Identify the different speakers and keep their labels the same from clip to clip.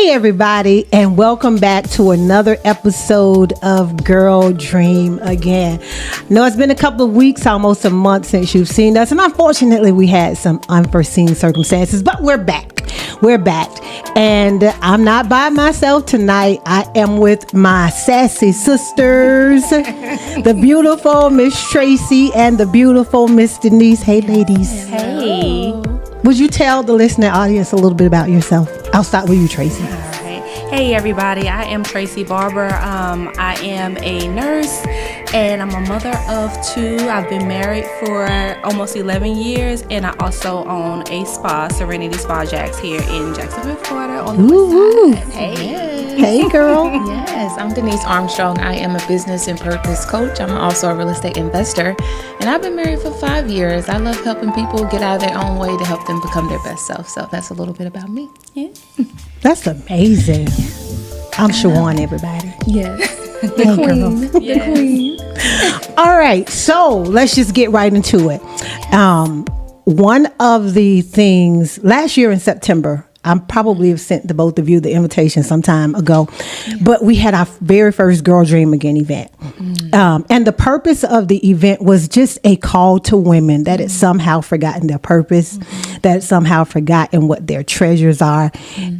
Speaker 1: Hey everybody, and welcome back to another episode of Girl Dream Again. I know it's been a couple of weeks, almost a month since you've seen us, and unfortunately we had some unforeseen circumstances, but we're back. We're back, and I'm not by myself tonight. I am with my sassy sisters, the beautiful Miss Tracy and the beautiful Miss Denise. Hey ladies.
Speaker 2: Hey.
Speaker 1: Would you tell the listening audience a little bit about yourself? I'll start with you, Tracy.
Speaker 2: All right. Hey, everybody. I am Tracy Barber. I am a nurse, and I'm a mother of two. I've been married for almost 11 years, and I also own a spa, Serenity Spa Jacks, here in Jacksonville, Florida, on the west side. Hey.
Speaker 1: Hey, girl.
Speaker 3: Yes, I'm Denise Armstrong. I am a business and purpose coach. I'm also a real estate investor, and I've been married for 5 years. I love helping people get out of their own way to help them become their best self. So that's a little bit about me.
Speaker 2: Yeah.
Speaker 1: That's amazing. I'm Shawan, everybody.
Speaker 3: Yes.
Speaker 1: The queen.
Speaker 3: The queen.
Speaker 1: All right, so let's just get right into it. One of the things last year in September, I probably have sent the both of you the invitation some time ago, but we had our very first Girl Dream Again event. And the purpose of the event was just a call to women that had somehow forgotten their purpose, that had somehow forgotten what their treasures are.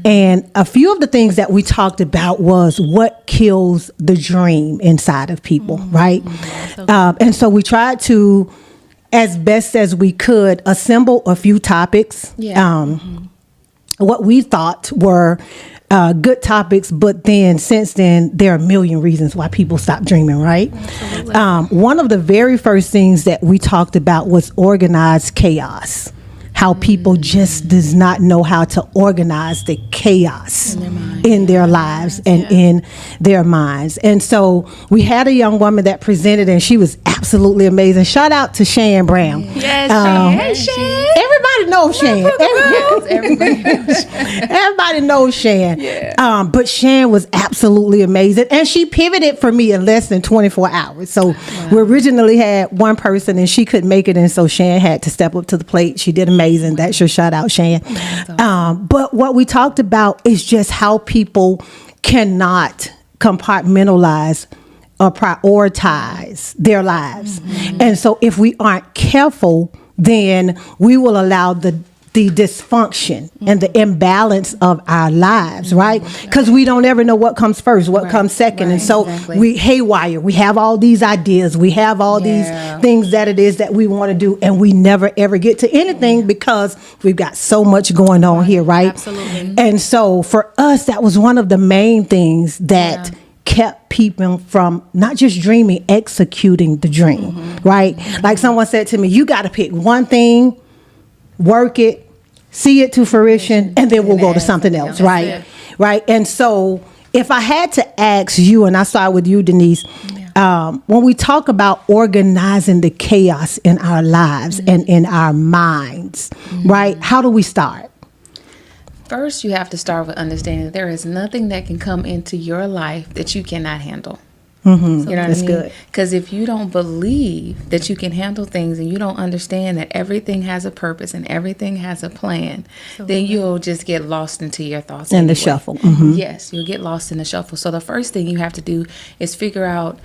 Speaker 1: And a few of the things that we talked about was what kills the dream inside of people, right? And so we tried to, as best as we could, assemble a few topics. What we thought were good topics, but then since then, there are a million reasons why people stop dreaming, right? One of the very first things that we talked about was organized chaos. How people just does not know how to organize the chaos in their lives and in their minds. And so we had a young woman that presented, and she was absolutely amazing. Shout out to Shan Brown.
Speaker 2: Yes, Shan. Hey, Shan.
Speaker 1: Everybody knows Shan. Everybody knows Shan.
Speaker 3: Yeah.
Speaker 1: But Shan was absolutely amazing. And she pivoted for me in less than 24 hours. So we originally had one person and she couldn't make it. And so Shan had to step up to the plate. She did amazing. That's your shout out, Shan. But what we talked about is just how people cannot compartmentalize or prioritize their lives. And so if we aren't careful, then we will allow the dysfunction and the imbalance of our lives, right? Because we don't ever know what comes first, what comes second. And so we haywire. We have all these ideas. We have all these things that it is that we want to do, and we never ever get to anything because we've got so much going on here, right?
Speaker 2: Absolutely.
Speaker 1: And so for us, that was one of the main things that kept people from not just dreaming, executing the dream, right? Like someone said to me, you got to pick one thing, work it, see it to fruition, and then we'll go to something else, right? Right. And so if I had to ask you, and I start with you, Denise, when we talk about organizing the chaos in our lives and in our minds, right? How do we start?
Speaker 3: First, you have to start with understanding that there is nothing that can come into your life that you cannot handle. You know what I mean?
Speaker 1: Good.
Speaker 3: Because if you don't believe that you can handle things and you don't understand that everything has a purpose and everything has a plan, then you'll just get lost into your thoughts.
Speaker 1: In the shuffle.
Speaker 3: Yes, you'll get lost in the shuffle. So the first thing you have to do is figure out,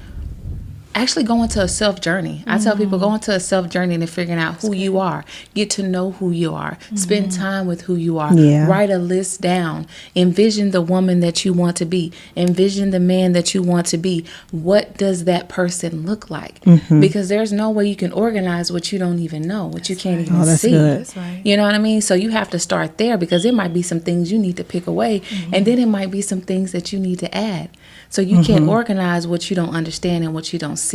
Speaker 3: actually go into a self journey. I tell people, go into a self journey and figuring out who you are. Get to know who you are. Spend time with who you are. Write a list down. Envision the woman that you want to be. Envision the man that you want to be. What does that person look like? Because there's no way you can organize what you don't even know, what you can't even see.
Speaker 1: Good.
Speaker 3: You know what I mean? So you have to start there, because there might be some things you need to pick away, and then it might be some things that you need to add. So you can't organize what you don't understand and what you don't see.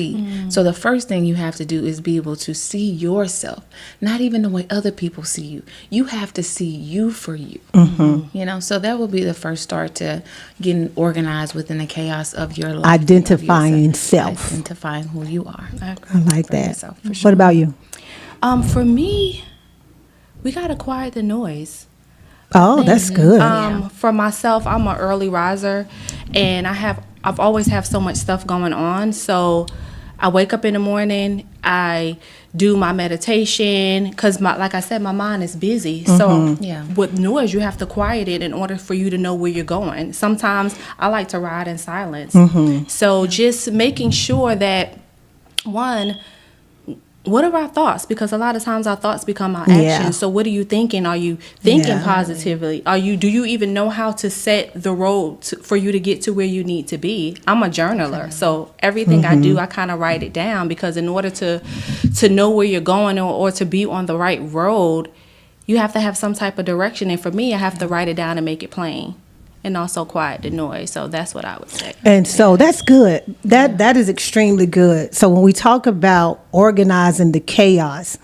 Speaker 3: So the first thing you have to do is be able to see yourself, not even the way other people see you. You have to see you for you. You know, so that will be the first start to getting organized within the chaos of your life.
Speaker 1: Identifying self.
Speaker 3: Identifying who you are.
Speaker 1: I like that.
Speaker 3: Yourself, for sure.
Speaker 1: What about you?
Speaker 2: For me, we got to quiet the noise.
Speaker 1: Oh, that's good.
Speaker 2: For myself, I'm an early riser, and I've always have so much stuff going on. So I wake up in the morning, I do my meditation, because like I said, my mind is busy. So with noise, you have to quiet it in order for you to know where you're going. Sometimes I like to ride in silence. So just making sure that, one, what are our thoughts? Because a lot of times our thoughts become our actions. So what are you thinking? Are you thinking positively? Do you even know how to set the road for you to get to where you need to be? I'm a journaler. So everything I do, I kind of write it down, because in order to know where you're going, or to be on the right road, you have to have some type of direction. And for me, I have to write it down and make it plain. And also quiet the noise. So that's what I would say.
Speaker 1: And so that's good. That is extremely good. So when we talk about organizing the chaos,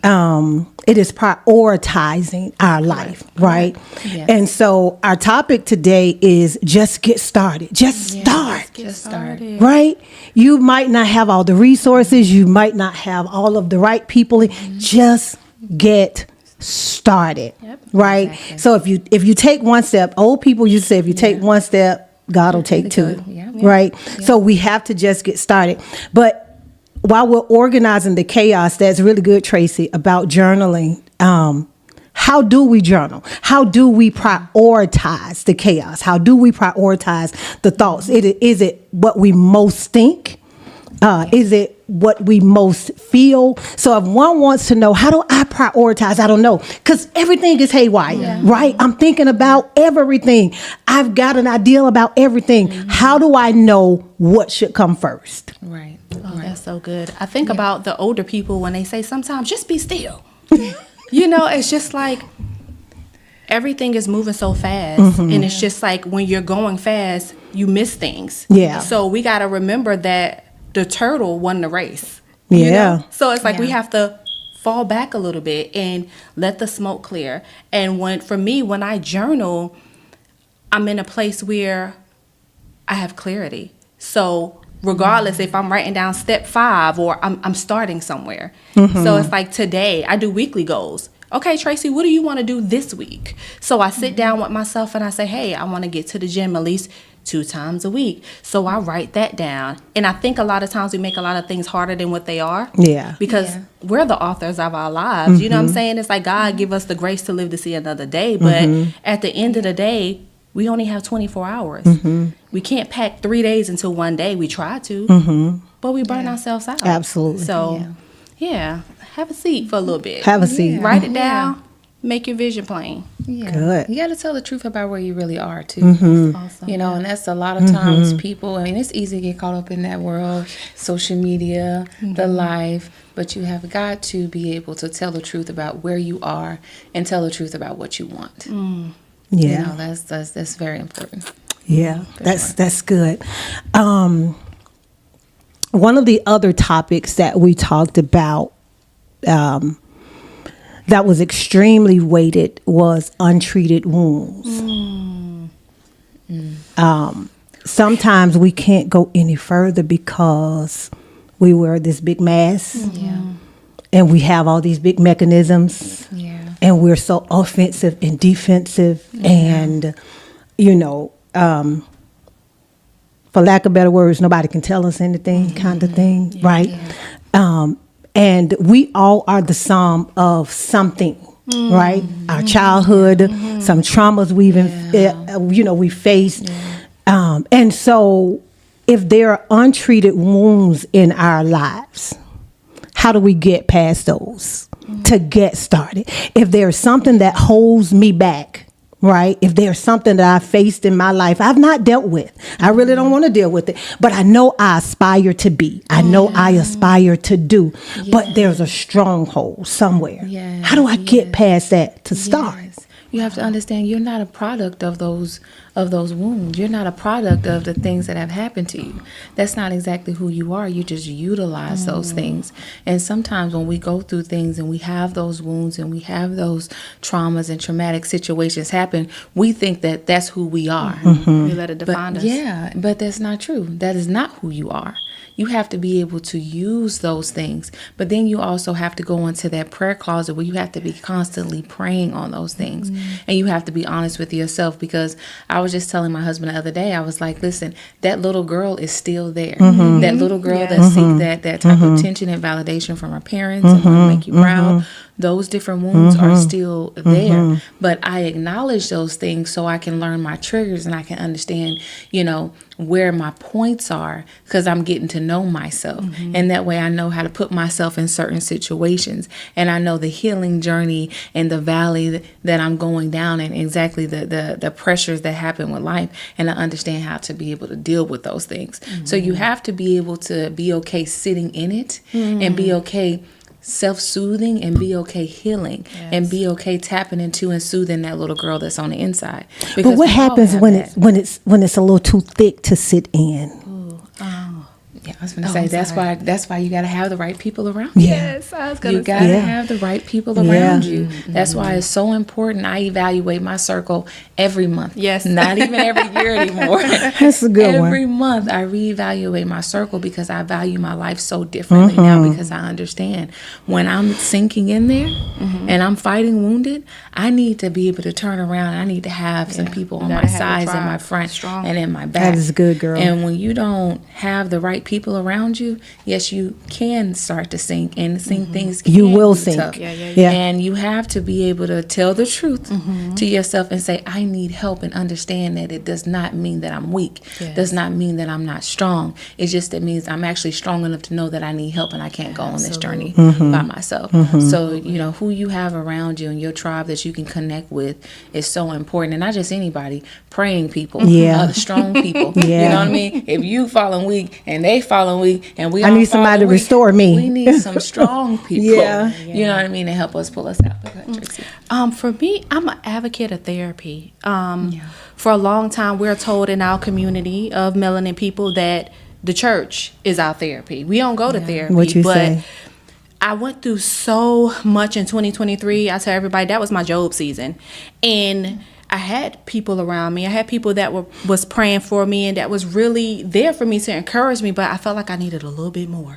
Speaker 1: it is prioritizing our life, right?
Speaker 3: Yes.
Speaker 1: And so our topic today is just get started. Just start.
Speaker 3: Just start.
Speaker 1: Right? You might not have all the resources. You might not have all of the right people. Just get started. Right? Exactly. So if you take one step, old people used to say, if you take one step, God will take two. Right? So we have to just get started. But while we're organizing the chaos, that's really good, Tracy, about journaling. How do we journal? How do we prioritize the chaos? How do we prioritize the thoughts? Is it what we most think? Is it what we most feel? So if one wants to know, how do I prioritize? I don't know. Because everything is haywire, right? I'm thinking about everything. I've got an idea about everything. How do I know what should come first?
Speaker 3: Right.
Speaker 2: Oh, that's so good. I think about the older people when they say sometimes just be still. It's just like everything is moving so fast. And it's just like when you're going fast, you miss things.
Speaker 1: Yeah.
Speaker 2: So we got to remember that the turtle won the race. So it's like we have to fall back a little bit and let the smoke clear. And when I journal, I'm in a place where I have clarity. So regardless if I'm writing down step 5 or I'm starting somewhere. So it's like today I do weekly goals. Okay, Tracy, what do you want to do this week? So I sit down with myself and I say, hey, I want to get to the gym at least 2 times a week. So I write that down. And I think a lot of times we make a lot of things harder than what they are. Because we're the authors of our lives. You know what I'm saying? It's like God give us the grace to live to see another day. But at the end of the day, we only have 24 hours. We can't pack 3 days into one day. We try to, but we burn ourselves out.
Speaker 1: Absolutely.
Speaker 2: So, have a seat for a little bit.
Speaker 1: Have a seat.
Speaker 2: Write it down. Make your vision plain.
Speaker 1: Good.
Speaker 3: You got to tell the truth about where you really are too.
Speaker 2: Awesome.
Speaker 3: And that's a lot of times people, it's easy to get caught up in that world, social media, the life, but you have got to be able to tell the truth about where you are and tell the truth about what you want. That's very important.
Speaker 1: That's good. One of the other topics that we talked about that was extremely weighted was untreated wounds. Sometimes we can't go any further because we wear this big mask and we have all these big mechanisms and we're so offensive and defensive and, for lack of better words, nobody can tell us anything kind of thing, right? And we all are the sum of something, right? Our childhood, some traumas we faced. And so if there are untreated wounds in our lives, how do we get past those to get started? If there's something that holds me back, right? If there's something that I faced in my life I've not dealt with, I really don't want to deal with it, but I know I aspire to be. I know I aspire to do, but there's a stronghold somewhere. How do I get past that to start?
Speaker 3: You have to understand you're not a product of those wounds. You're not a product of the things that have happened to you. That's not exactly who you are. You just utilize those things. And sometimes when we go through things and we have those wounds and we have those traumas and traumatic situations happen, we think that that's who we are.
Speaker 2: We let it define us.
Speaker 3: Yeah, but that's not true. That is not who you are. you have to be able to use those things. But then you also have to go into that prayer closet where you have to be constantly praying on those things. And you have to be honest with yourself, because I was just telling my husband the other day, I was like, listen, that little girl is still there. That little girl that seeks that type of attention and validation from her parents and want to make you proud. Those different wounds are still there. But I acknowledge those things so I can learn my triggers and I can understand, you know, where my points are, because I'm getting to know myself. And that way I know how to put myself in certain situations. And I know the healing journey and the valley that I'm going down and exactly the pressures that happen with life. And I understand how to be able to deal with those things. So you have to be able to be okay sitting in it and be okay self-soothing and be okay healing and be okay tapping into and soothing that little girl that's on the inside. Because
Speaker 1: but what happens when it's a little too thick to sit in?
Speaker 3: Yeah, I was going to say that's why you got to have the right people around you.
Speaker 2: Yes, I was going to say.
Speaker 3: You got to have the right people around you. That's why it's so important. I evaluate my circle every month.
Speaker 2: Yes.
Speaker 3: Not even every year anymore.
Speaker 1: That's a good one.
Speaker 3: Every month I reevaluate my circle because I value my life so differently now, because I understand when I'm sinking in there and I'm fighting wounded, I need to be able to turn around. I need to have some people on my sides and my front and in my back.
Speaker 1: That is good, girl.
Speaker 3: And when you don't have the right people around you, yes, you can start to sink, and things can
Speaker 1: You will
Speaker 3: be
Speaker 1: sink.
Speaker 3: tough.
Speaker 1: Yeah.
Speaker 3: And you have to be able to tell the truth to yourself and say, I need help, and understand that it does not mean that I'm weak. Does not mean that I'm not strong. It just it means I'm actually strong enough to know that I need help and I can't go on this journey by myself. So, you know, who you have around you and your tribe that you can connect with is so important. And not just anybody, praying people, strong people. You know what I mean? If you falling weak and they falling weak and we
Speaker 1: I need somebody to restore me.
Speaker 3: We need some strong people. You know what I mean, to help us pull us out. Tracy.
Speaker 2: For me, I'm an advocate of therapy. For a long time, we're told in our community of melanin people that the church is our therapy. We don't go to therapy.
Speaker 1: What you say?
Speaker 2: I went through so much in 2023. I tell everybody that was my Job season. And I had people around me. I had people that was praying for me and that was really there for me to encourage me, but I felt like I needed a little bit more.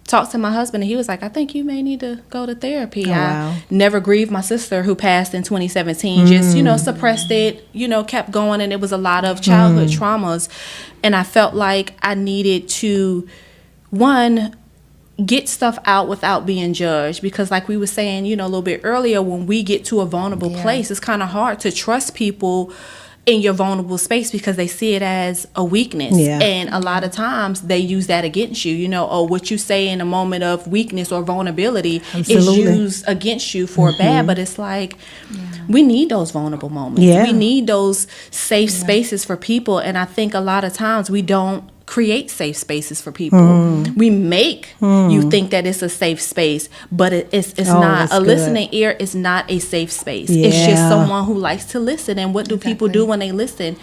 Speaker 2: Talked to my husband and he was like, I think you may need to go to therapy. I never grieved my sister who passed in 2017. Just, you know, suppressed it, you know, kept going, and it was a lot of childhood traumas. And I felt like I needed to, one, get stuff out without being judged, because like we were saying, you know, a little bit earlier, when we get to a vulnerable place, it's kind of hard to trust people in your vulnerable space because they see it as a weakness. And a lot of times they use that against you, you know, or what you say in a moment of weakness or vulnerability is used against you for bad. But it's like, we need those vulnerable moments. We need those safe spaces for people. And I think a lot of times we don't create safe spaces for people. We make you think that it's a safe space, but it's not. A listening ear is not a safe space. It's just someone who likes to listen. And what do people do when they listen?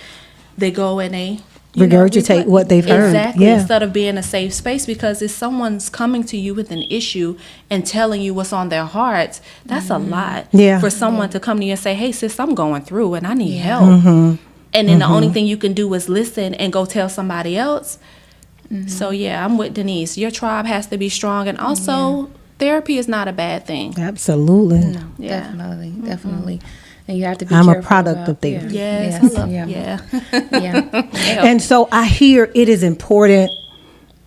Speaker 2: They go and they
Speaker 1: regurgitate what they've heard.
Speaker 2: Exactly. Instead of being a safe space, because if someone's coming to you with an issue and telling you what's on their hearts, that's a lot for someone to come to you and say, hey sis, I'm going through and I need help. And then the only thing you can do is listen and go tell somebody else. So, I'm with Denise. Your tribe has to be strong. And also, therapy is not a bad thing.
Speaker 1: Absolutely.
Speaker 3: No, definitely. And you have to be
Speaker 1: I'm
Speaker 3: careful
Speaker 1: a product
Speaker 3: about
Speaker 1: of therapy.
Speaker 2: Yes.
Speaker 1: And so I hear it is important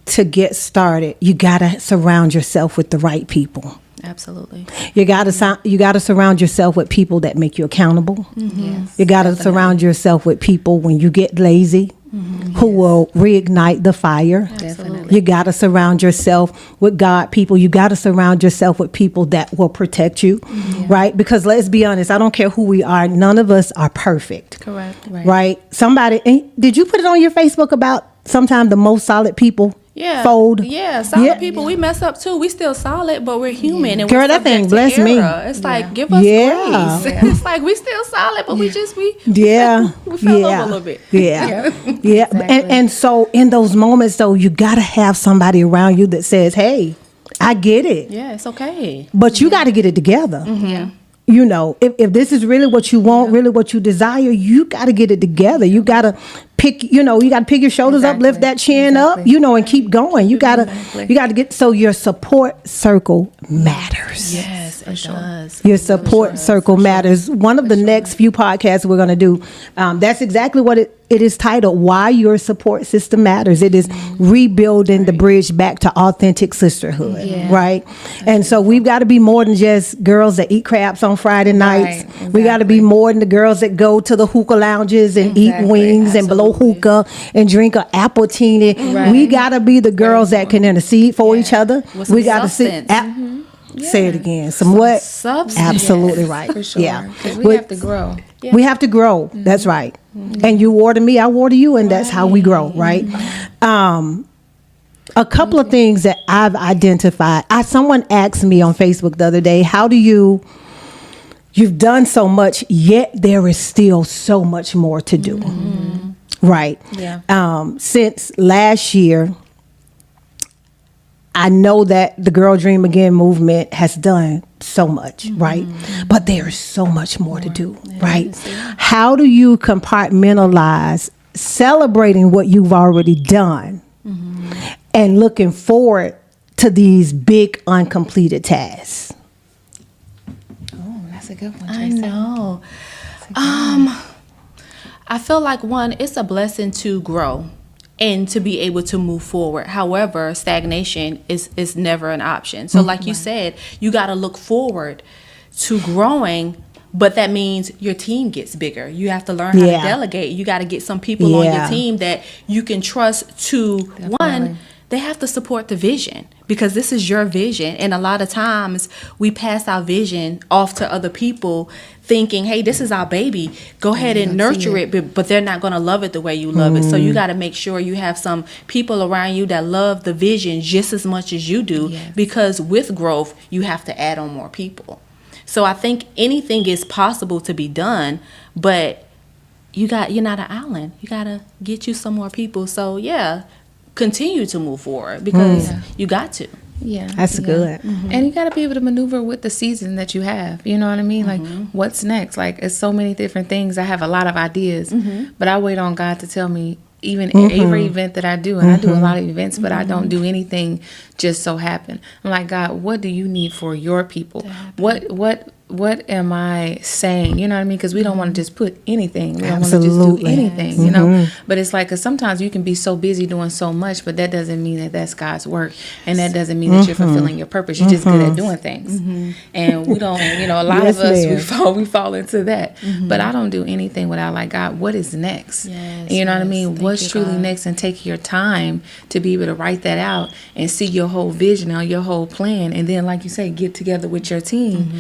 Speaker 1: to get started. You got to surround yourself with the right people.
Speaker 2: Absolutely.
Speaker 1: You got to surround yourself with people that make you accountable. You got to surround yourself with people when you get lazy who will reignite the fire.
Speaker 2: Absolutely.
Speaker 1: You got to surround yourself with God people. You got to surround yourself with people that will protect you, right? Because let's be honest, I don't care who we are. None of us are perfect.
Speaker 2: Correct.
Speaker 1: Right? Somebody, did you put it on your Facebook about sometimes the most solid people fold?
Speaker 2: Solid people, we mess up too. We still solid, but we're human. And
Speaker 1: girl, that thing bless me.
Speaker 2: It's like, give us grace. It's like, we still solid, but we just we fell over a little bit.
Speaker 1: And so in those moments though, you got to have somebody around you that says, hey, I get it.
Speaker 2: Yeah, it's okay.
Speaker 1: But you got to get it together. You know, if this is really what you want, really what you desire, you got to get it together. You got to pick, you got to pick your shoulders up, lift that chin up, and keep going. You got to get, so your support circle matters.
Speaker 2: Yes, it does.
Speaker 1: Your support circle matters. One of the next few podcasts we're going to do, that's exactly what it is titled, Why Your Support System Matters. It is rebuilding the bridge back to authentic sisterhood, right? And so we've got to be more than just girls that eat crabs on Friday nights. Exactly. We got to be more than the girls that go to the hookah lounges and eat wings and blow hookah and drink an apple teeny. We got to be the girls that can intercede for each other. We got to see. Say it again. Some what?
Speaker 2: Substance.
Speaker 1: Absolutely right.
Speaker 3: For sure.
Speaker 1: Yeah.
Speaker 3: Because we have to grow.
Speaker 1: Yeah. We have to grow. That's right. And you water me, I water you, and that's how we grow, right? A couple of things that I've identified. Someone asked me on Facebook the other day, how do you've done so much, yet there is still so much more to do. Right. Yeah. Since last year, I know that the Girl Dream Again movement has done so much, right? But there's so much more to do, right? How do you compartmentalize celebrating what you've already done and looking forward to these big uncompleted tasks?
Speaker 3: Oh, that's a good one,
Speaker 2: I
Speaker 3: Tracy.
Speaker 2: know. I feel like, one, it's a blessing to grow and to be able to move forward. However, stagnation is never an option. So like you said, you got to look forward to growing, but that means your team gets bigger. You have to learn how to delegate. You got to get some people on your team that you can trust to, one, they have to support the vision, because this is your vision. And a lot of times we pass our vision off to other people thinking, hey, this is our baby. Go ahead and nurture it, but they're not going to love it the way you love it. So you got to make sure you have some people around you that love the vision just as much as you do, because with growth, you have to add on more people. So I think anything is possible to be done, but you're not an island. You got to get you some more people. So continue to move forward, because you got to.
Speaker 3: Yeah,
Speaker 1: that's good.
Speaker 3: And you got to be able to maneuver with the season that you have. You know what I mean? Like, what's next? Like, it's so many different things. I have a lot of ideas, but I wait on God to tell me. Even every event that I do, and I do a lot of events, but I don't do anything just so happen. I'm like, God, what do you need for your people? What am I saying? You know what I mean? Because we don't want to just put anything. We don't want to just do anything, you know? But it's like, because sometimes you can be so busy doing so much, but that doesn't mean that that's God's work. And that doesn't mean that you're fulfilling your purpose. You're just good at doing things. And we don't, a lot of us, we fall into that. But I don't do anything without, like, God, what is next? You know what I mean? What's truly next? And take your time to be able to write that out and see your whole vision or your whole plan. And then, like you say, get together with your team,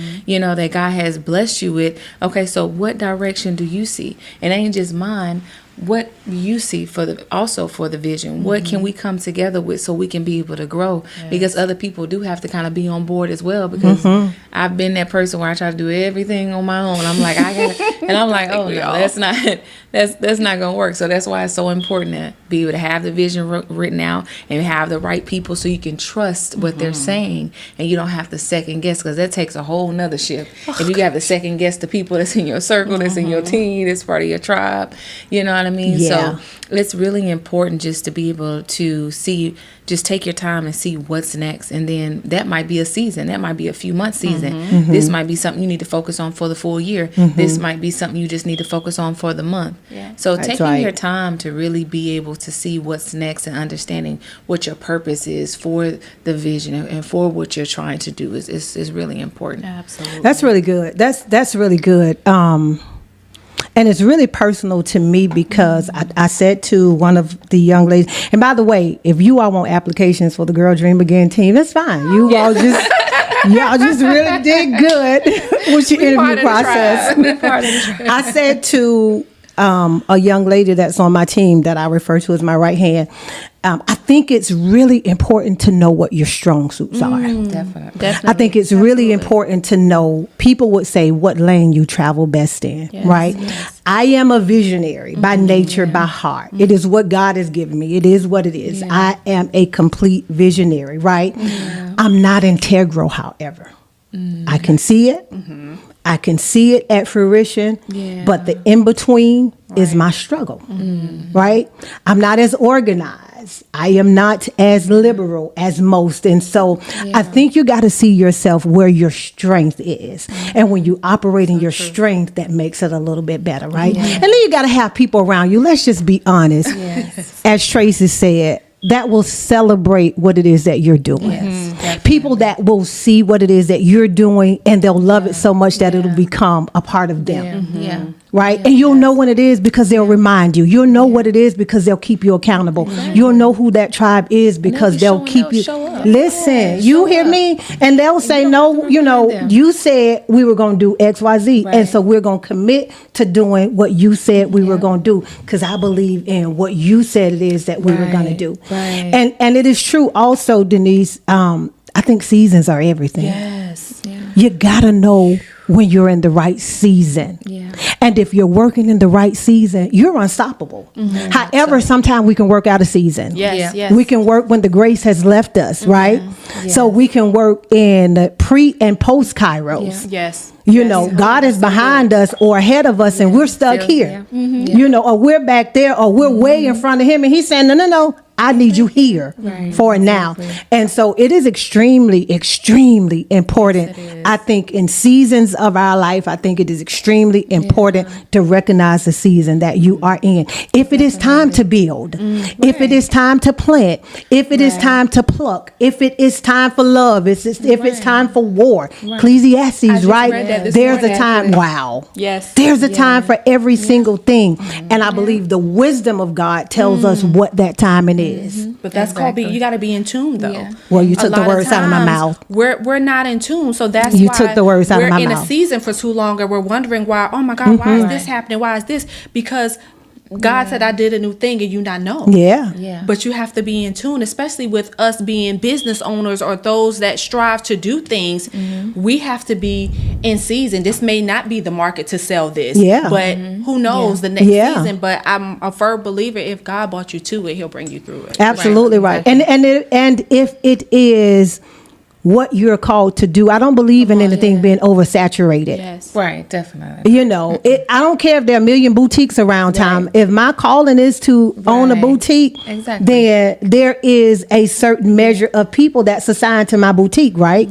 Speaker 3: that God has blessed you with. Okay, so what direction do you see? And it ain't just mine. What do you see for the vision? What can we come together with so we can be able to grow? Because other people do have to kind of be on board as well. Because I've been that person where I try to do everything on my own. I'm like, and I'm like, oh no, that's not gonna work. So that's why it's so important to be able to have the vision written out and have the right people so you can trust what they're saying, and you don't have to second guess, because that takes a whole nother shift. If you have to second guess the people that's in your circle, that's in your team, that's part of your tribe, you know what I mean? So it's really important just to be able to see, just take your time and see what's next. And then that might be a season. That might be a few months season. This might be something you need to focus on for the full year. This might be something you just need to focus on for the month. So taking your time to really be able to see what's next and understanding what your purpose is for the vision and for what you're trying to do is really important.
Speaker 2: Absolutely.
Speaker 1: That's really good. That's really good. And it's really personal to me, because I said to one of the young ladies, and by the way, if you all want applications for the Girl Dream Again team, that's fine. Y'all just really did good with your interview process. I said to a young lady that's on my team that I refer to as my right hand, I think it's really important to know what your strong suits are.
Speaker 3: Definitely.
Speaker 1: I think it's really important to know. People would say what lane you travel best in, right? Yes. I am a visionary by nature, by heart. It is what God has given me. It is what it is. I am a complete visionary, right? I'm not integral, however. I can see it. I can see it at fruition, but the in-between is my struggle, right? I'm not as organized. I am not as liberal as most. And so I think you got to see yourself where your strength is. And when you operate in your strength, that makes it a little bit better, right? And then you got to have people around you. Let's just be honest. As Tracy said, that will celebrate what it is that you're doing. People that will see what it is that you're doing, and they'll love it so much that it'll become a part of them. Right? And you'll know when it is because they'll remind you. You'll know what it is because they'll keep you accountable. You'll know who that tribe is because they'll keep you. Listen, you hear me? And they'll say, no, you know, you said we were going to do X, Y, Z. And so we're going to commit to doing what you said we were going to do because I believe in what you said it is that we were going to do. And it is true also, Denise, I think seasons are everything. You got to know when you're in the right season. And if you're working in the right season, you're unstoppable. However, sometimes we can work out of season. We can work when the grace has left us, right? So we can work in pre and post Kairos. You know, God is behind us or ahead of us and we're stuck here. You know, or we're back there or we're way in front of him and he's saying, no, I need you here for it now. And so it is extremely, extremely important. I think in seasons of our life, I think it is extremely important to recognize the season that you are in. If it is time to build, if it is time to plant, if it is time to pluck, if it is time for love, if it's time for war. Ecclesiastes, right? There's a time. Wow. There's a time for every single thing. And I believe the wisdom of God tells us what that time it is.
Speaker 2: But that's called you got to be in tune though.
Speaker 1: Well, you took the words out of my mouth.
Speaker 2: We're not in tune, so that's
Speaker 1: you
Speaker 2: why
Speaker 1: took the words out of my mouth.
Speaker 2: We're in a season for too long, and we're wondering why. Oh my God, why is this happening? Why is this? Because God said I did a new thing and you not know. But you have to be in tune, especially with us being business owners or those that strive to do things. We have to be in season. This may not be the market to sell this. But who knows the next season. But I'm a firm believer if God brought you to it, he'll bring you through it.
Speaker 1: Absolutely right. And if it is what you're called to do, I don't believe in anything being oversaturated.
Speaker 3: Right, definitely.
Speaker 1: You know, I don't care if there are a million boutiques around town. If my calling is to own a boutique, then there is a certain measure of people that's assigned to my boutique, right?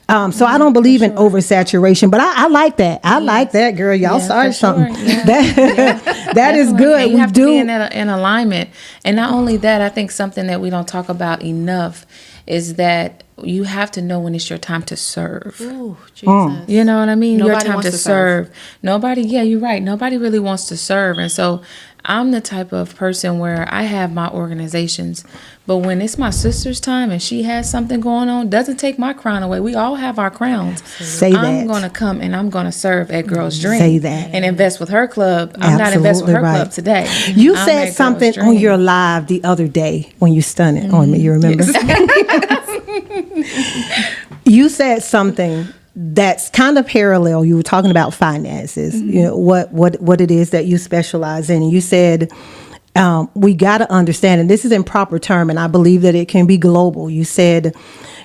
Speaker 1: So I don't believe in oversaturation, but I like that. I like that, girl. Y'all started something. That is good.
Speaker 3: And you have to be in alignment. And not only that, I think something that we don't talk about enough is that you have to know when it's your time to serve.
Speaker 2: Ooh, Jesus.
Speaker 3: You know what I mean?
Speaker 2: Nobody
Speaker 3: your time
Speaker 2: wants
Speaker 3: to
Speaker 2: to
Speaker 3: serve. Nobody, you're right. Nobody really wants to serve. And so I'm the type of person where I have my organizations, but when it's my sister's time and she has something going on, doesn't take my crown away. We all have our crowns.
Speaker 1: Say that.
Speaker 3: I'm going to come and I'm going to serve at Girls Dream.
Speaker 1: Say that.
Speaker 3: And invest with her club. I'm not investing with her club today.
Speaker 1: You said something on your live the other day when you stunned it on me. You remember? You said something that's kind of parallel. You were talking about finances, you know, what it is that you specialize in. And you said, we got to understand, and this is in proper term, and I believe that it can be global. You said,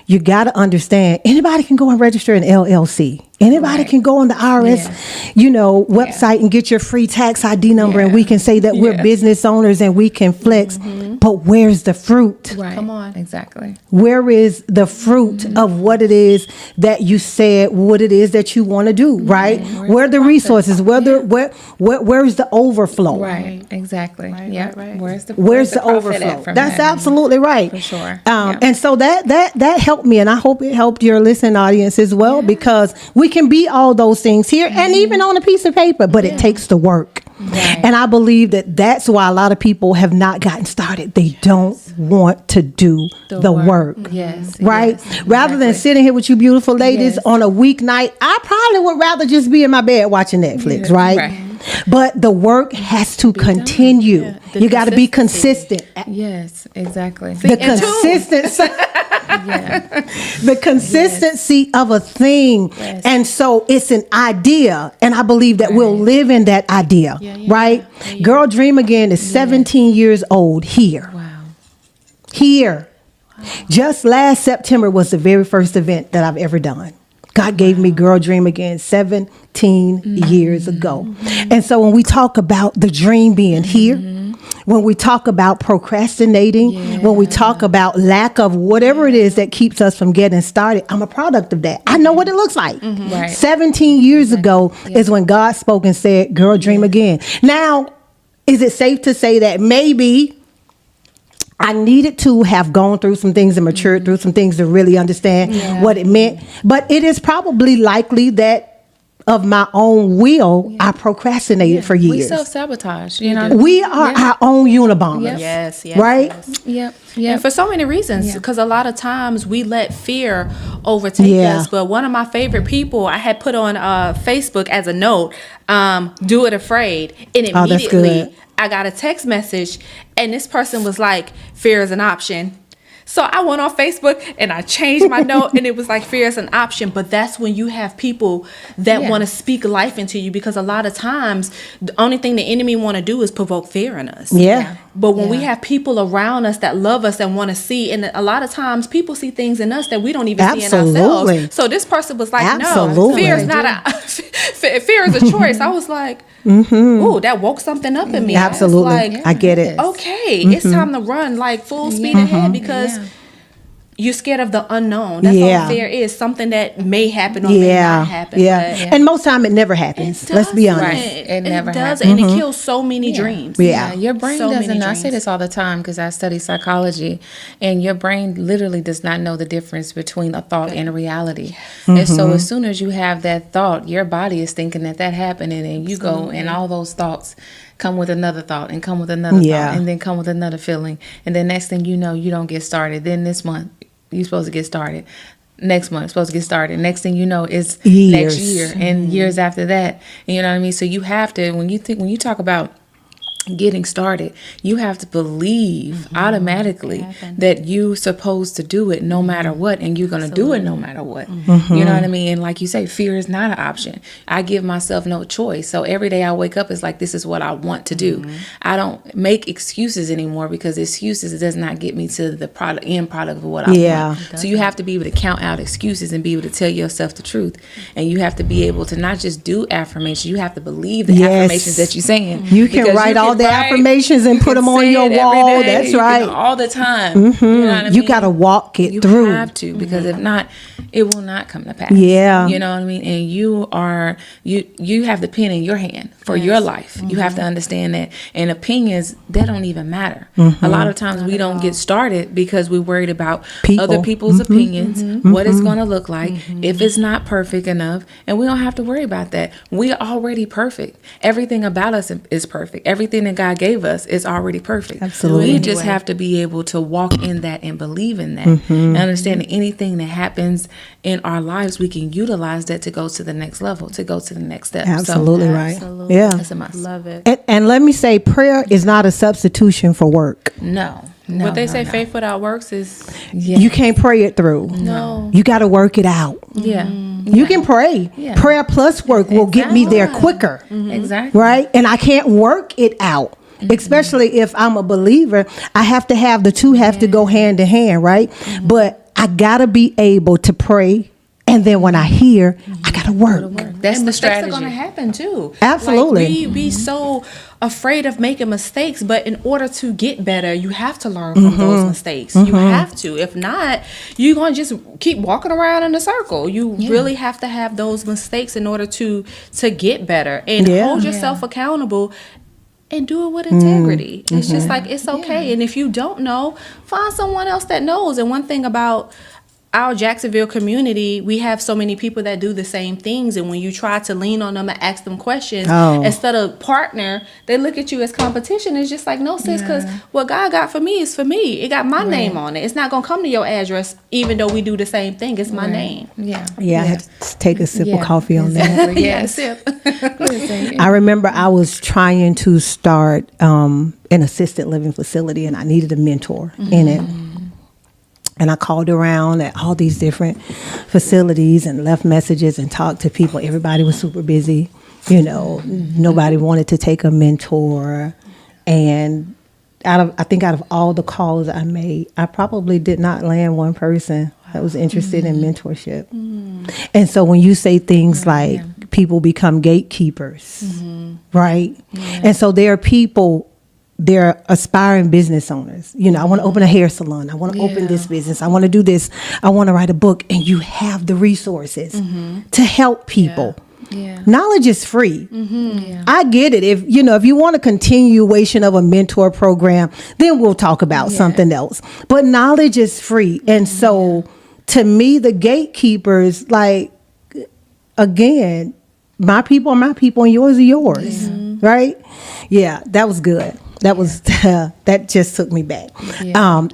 Speaker 1: you got to understand, anybody can go and register an LLC. Anybody can go on the IRS, you know, website and get your free tax ID number, and we can say that we're business owners and we can flex. But where's the fruit?
Speaker 3: Right.
Speaker 2: Come on.
Speaker 3: Exactly.
Speaker 1: Where is the fruit of what it is that you said, what it is that you want to do, right? Where are the resources? Where's the overflow?
Speaker 3: Right. Exactly. Right. Where's the
Speaker 1: overflow? That's absolutely right.
Speaker 3: For sure.
Speaker 1: And so that helped me, and I hope it helped your listening audience as well, because we can be all those things here and even on a piece of paper, but it takes the work. And I believe that that's why a lot of people have not gotten started. They don't want to do the work. Right? Rather than sitting here with you beautiful ladies on a weeknight, I probably would rather just be in my bed watching Netflix, right? But the work has to continue. You got to be consistent.
Speaker 3: Yes, exactly.
Speaker 1: The consistency. The consistency of a thing. And so it's an idea. And I believe that we'll live in that idea. Right? Girl Dream Again is 17 years old here. Here. Just last September was the very first event that I've ever done. God gave me Girl Dream Again 17 years ago. And so when we talk about the dream being here, when we talk about procrastinating, when we talk about lack of whatever it is that keeps us from getting started, I'm a product of that. I know what it looks like.
Speaker 3: Right.
Speaker 1: 17 years ago is when God spoke and said, girl, dream again. Now, is it safe to say that maybe I needed to have gone through some things and matured through some things to really understand what it meant? But it is probably likely that of my own will, I procrastinated for years.
Speaker 3: We self-sabotage, you know.
Speaker 1: We are our own Unabombers.
Speaker 2: Yes, yes.
Speaker 1: Right?
Speaker 3: Yep.
Speaker 2: And for so many reasons, because a lot of times we let fear overtake us. But one of my favorite people, I had put on Facebook as a note, do it afraid. And immediately I got a text message and this person was like, fear is an option. So I went on Facebook and I changed my note and it was like fear is an option. But that's when you have people that want to speak life into you, because a lot of times the only thing the enemy want to do is provoke fear in us. But when we have people around us that love us and want to see, and a lot of times people see things in us that we don't even see in ourselves. So this person was like, no, fear is not fear is a choice. I was like, ooh, that woke something up in me.
Speaker 1: Absolutely.
Speaker 2: I
Speaker 1: get it.
Speaker 2: Okay, it's time to run like full speed ahead, because you're scared of the unknown. That's all fear is, something that may happen or may not happen.
Speaker 1: And most time it never happens. Let's be honest.
Speaker 3: It never
Speaker 2: does,
Speaker 3: happens.
Speaker 2: and it kills so many dreams.
Speaker 3: Your brain
Speaker 2: So
Speaker 3: doesn't.
Speaker 2: many
Speaker 3: I say
Speaker 2: dreams.
Speaker 3: this all the time because I study psychology, and your brain literally does not know the difference between a thought and a reality. And so as soon as you have that thought, your body is thinking that happened, and then you go, and all those thoughts come with another thought, and come with another thought, and then come with another feeling, and then next thing you know, you don't get started. Then this month you're supposed to get started. Next month, supposed to get started. Next thing you know, it's next year and years after that. And you know what I mean? So you have to, when you talk about getting started, you have to believe automatically that you're supposed to do it no matter what, and you're going to do it no matter what. You know what I mean? And like you say, fear is not an option. I give myself no choice. So every day I wake up, it's like, this is what I want to do. I don't make excuses anymore, because excuses does not get me to the end product of what I want. So you have to be able to count out excuses and be able to tell yourself the truth. And you have to be able to not just do affirmations, you have to believe the affirmations that you're saying.
Speaker 1: You can write all the affirmations and put them on your wall. That's right.
Speaker 3: All the time. You know what I mean?
Speaker 1: You got to walk it through.
Speaker 3: You have to, because if not, it will not come to pass. You know what I mean? And you have the pen in your hand for your life. You have to understand that. And opinions, that don't even matter. A lot of times we don't get started because we're worried about other people's opinions, what it's going to look like, if it's not perfect enough. And we don't have to worry about that. We're already perfect. Everything about us is perfect. Everything that God gave us is already perfect.
Speaker 1: Absolutely.
Speaker 3: We just have to be able to walk in that and believe in that, and understand that anything that happens in our lives, we can utilize that to go to the next level, to go to the next step.
Speaker 1: Absolutely right.
Speaker 2: Absolutely.
Speaker 1: Yeah.
Speaker 3: That's a must.
Speaker 2: Love it.
Speaker 1: And let me say, prayer is not a substitution for work.
Speaker 3: No.
Speaker 2: What they say, faith without works is
Speaker 1: You can't pray it through.
Speaker 2: no.
Speaker 1: You got to work it out. You can pray. Prayer plus work will get me there quicker.
Speaker 3: Exactly.
Speaker 1: Right? And I can't work it out. Especially if I'm a believer, I have to have the two have to go hand in hand, right? But I got to be able to pray. And then when I hear, I got to work.
Speaker 3: That's the strategy.
Speaker 2: Mistakes are going to happen too.
Speaker 1: Absolutely.
Speaker 2: Like we be so afraid of making mistakes, but in order to get better, you have to learn from those mistakes. You have to. If not, you're going to just keep walking around in a circle. You really have to have those mistakes in order to get better and hold yourself accountable. And do it with integrity. It's just like, it's okay. And if you don't know, find someone else that knows. And one thing about our Jacksonville community, we have so many people that do the same things, and when you try to lean on them and ask them questions instead of partner, they look at you as competition. It's just like, no, sis, because what God got for me is for me. It got my name on it. It's not gonna come to your address, even though we do the same thing. It's my name.
Speaker 1: I had to take a sip of coffee on that.
Speaker 3: Yes.
Speaker 1: I remember I was trying to start an assisted living facility, and I needed a mentor in it. And I called around at all these different facilities and left messages and talked to people. Everybody was super busy. You know, nobody wanted to take a mentor. And out of all the calls I made, I probably did not land one person I was interested in mentorship. And so when you say things like people become gatekeepers, right? And so there are people, they're aspiring business owners. You know, I want to open a hair salon. I want to open this business. I want to do this. I want to write a book. And you have the resources to help people.
Speaker 3: Yeah.
Speaker 1: Knowledge is free. I get it. If you want a continuation of a mentor program, then we'll talk about something else. But knowledge is free. And so to me, the gatekeepers, like, again, my people are my people and yours are yours. Right? Yeah, that was good. That was that just took me back.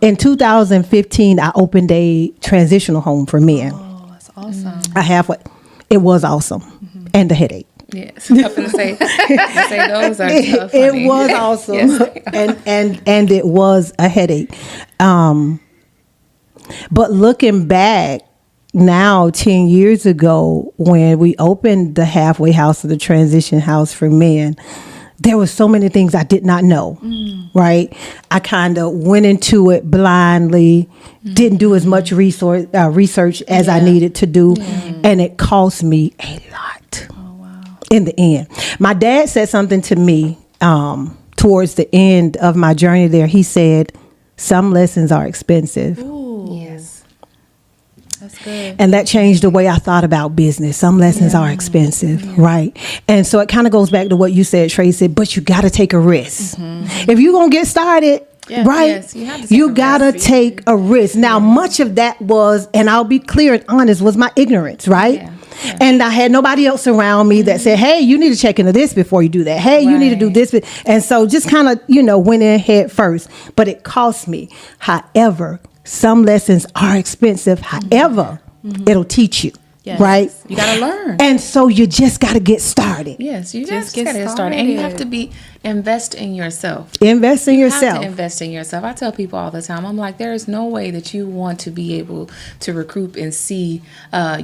Speaker 1: In 2015, I opened a transitional home for men.
Speaker 2: Oh, that's awesome.
Speaker 1: It was awesome. And the headache.
Speaker 3: Yes, I'm going to say those are tough.
Speaker 1: It was awesome. Yes. and it was a headache. But looking back now, 10 years ago, when we opened the halfway house or the transition house for men, there were so many things I did not know, right? I kind of went into it blindly, didn't do as much research as I needed to do, and it cost me a lot in the end. My dad said something to me towards the end of my journey there. He said, some lessons are expensive.
Speaker 2: Ooh.
Speaker 3: Yes.
Speaker 2: That's good.
Speaker 1: And that changed the way I thought about business. Some lessons are expensive, right? And so it kind of goes back to what you said, Tracy, but you got to take a risk. If you're going to get started, right,
Speaker 3: yes,
Speaker 1: you got to take a risk. Now, much of that was, and I'll be clear and honest, was my ignorance, right?
Speaker 3: Yeah.
Speaker 1: And I had nobody else around me that said, hey, you need to check into this before you do that. Hey, you need to do this. And so just kind of, went in head first. But it cost me. However, some lessons are expensive. However, it'll teach you.
Speaker 2: Yes.
Speaker 1: Right?
Speaker 2: You got to learn.
Speaker 1: And so you just got to get started.
Speaker 3: Yes, you just got to get started. And you have to invest in yourself.
Speaker 1: Invest in yourself.
Speaker 3: You have to invest in yourself. I tell people all the time, I'm like, there is no way that you want to be able to recruit and see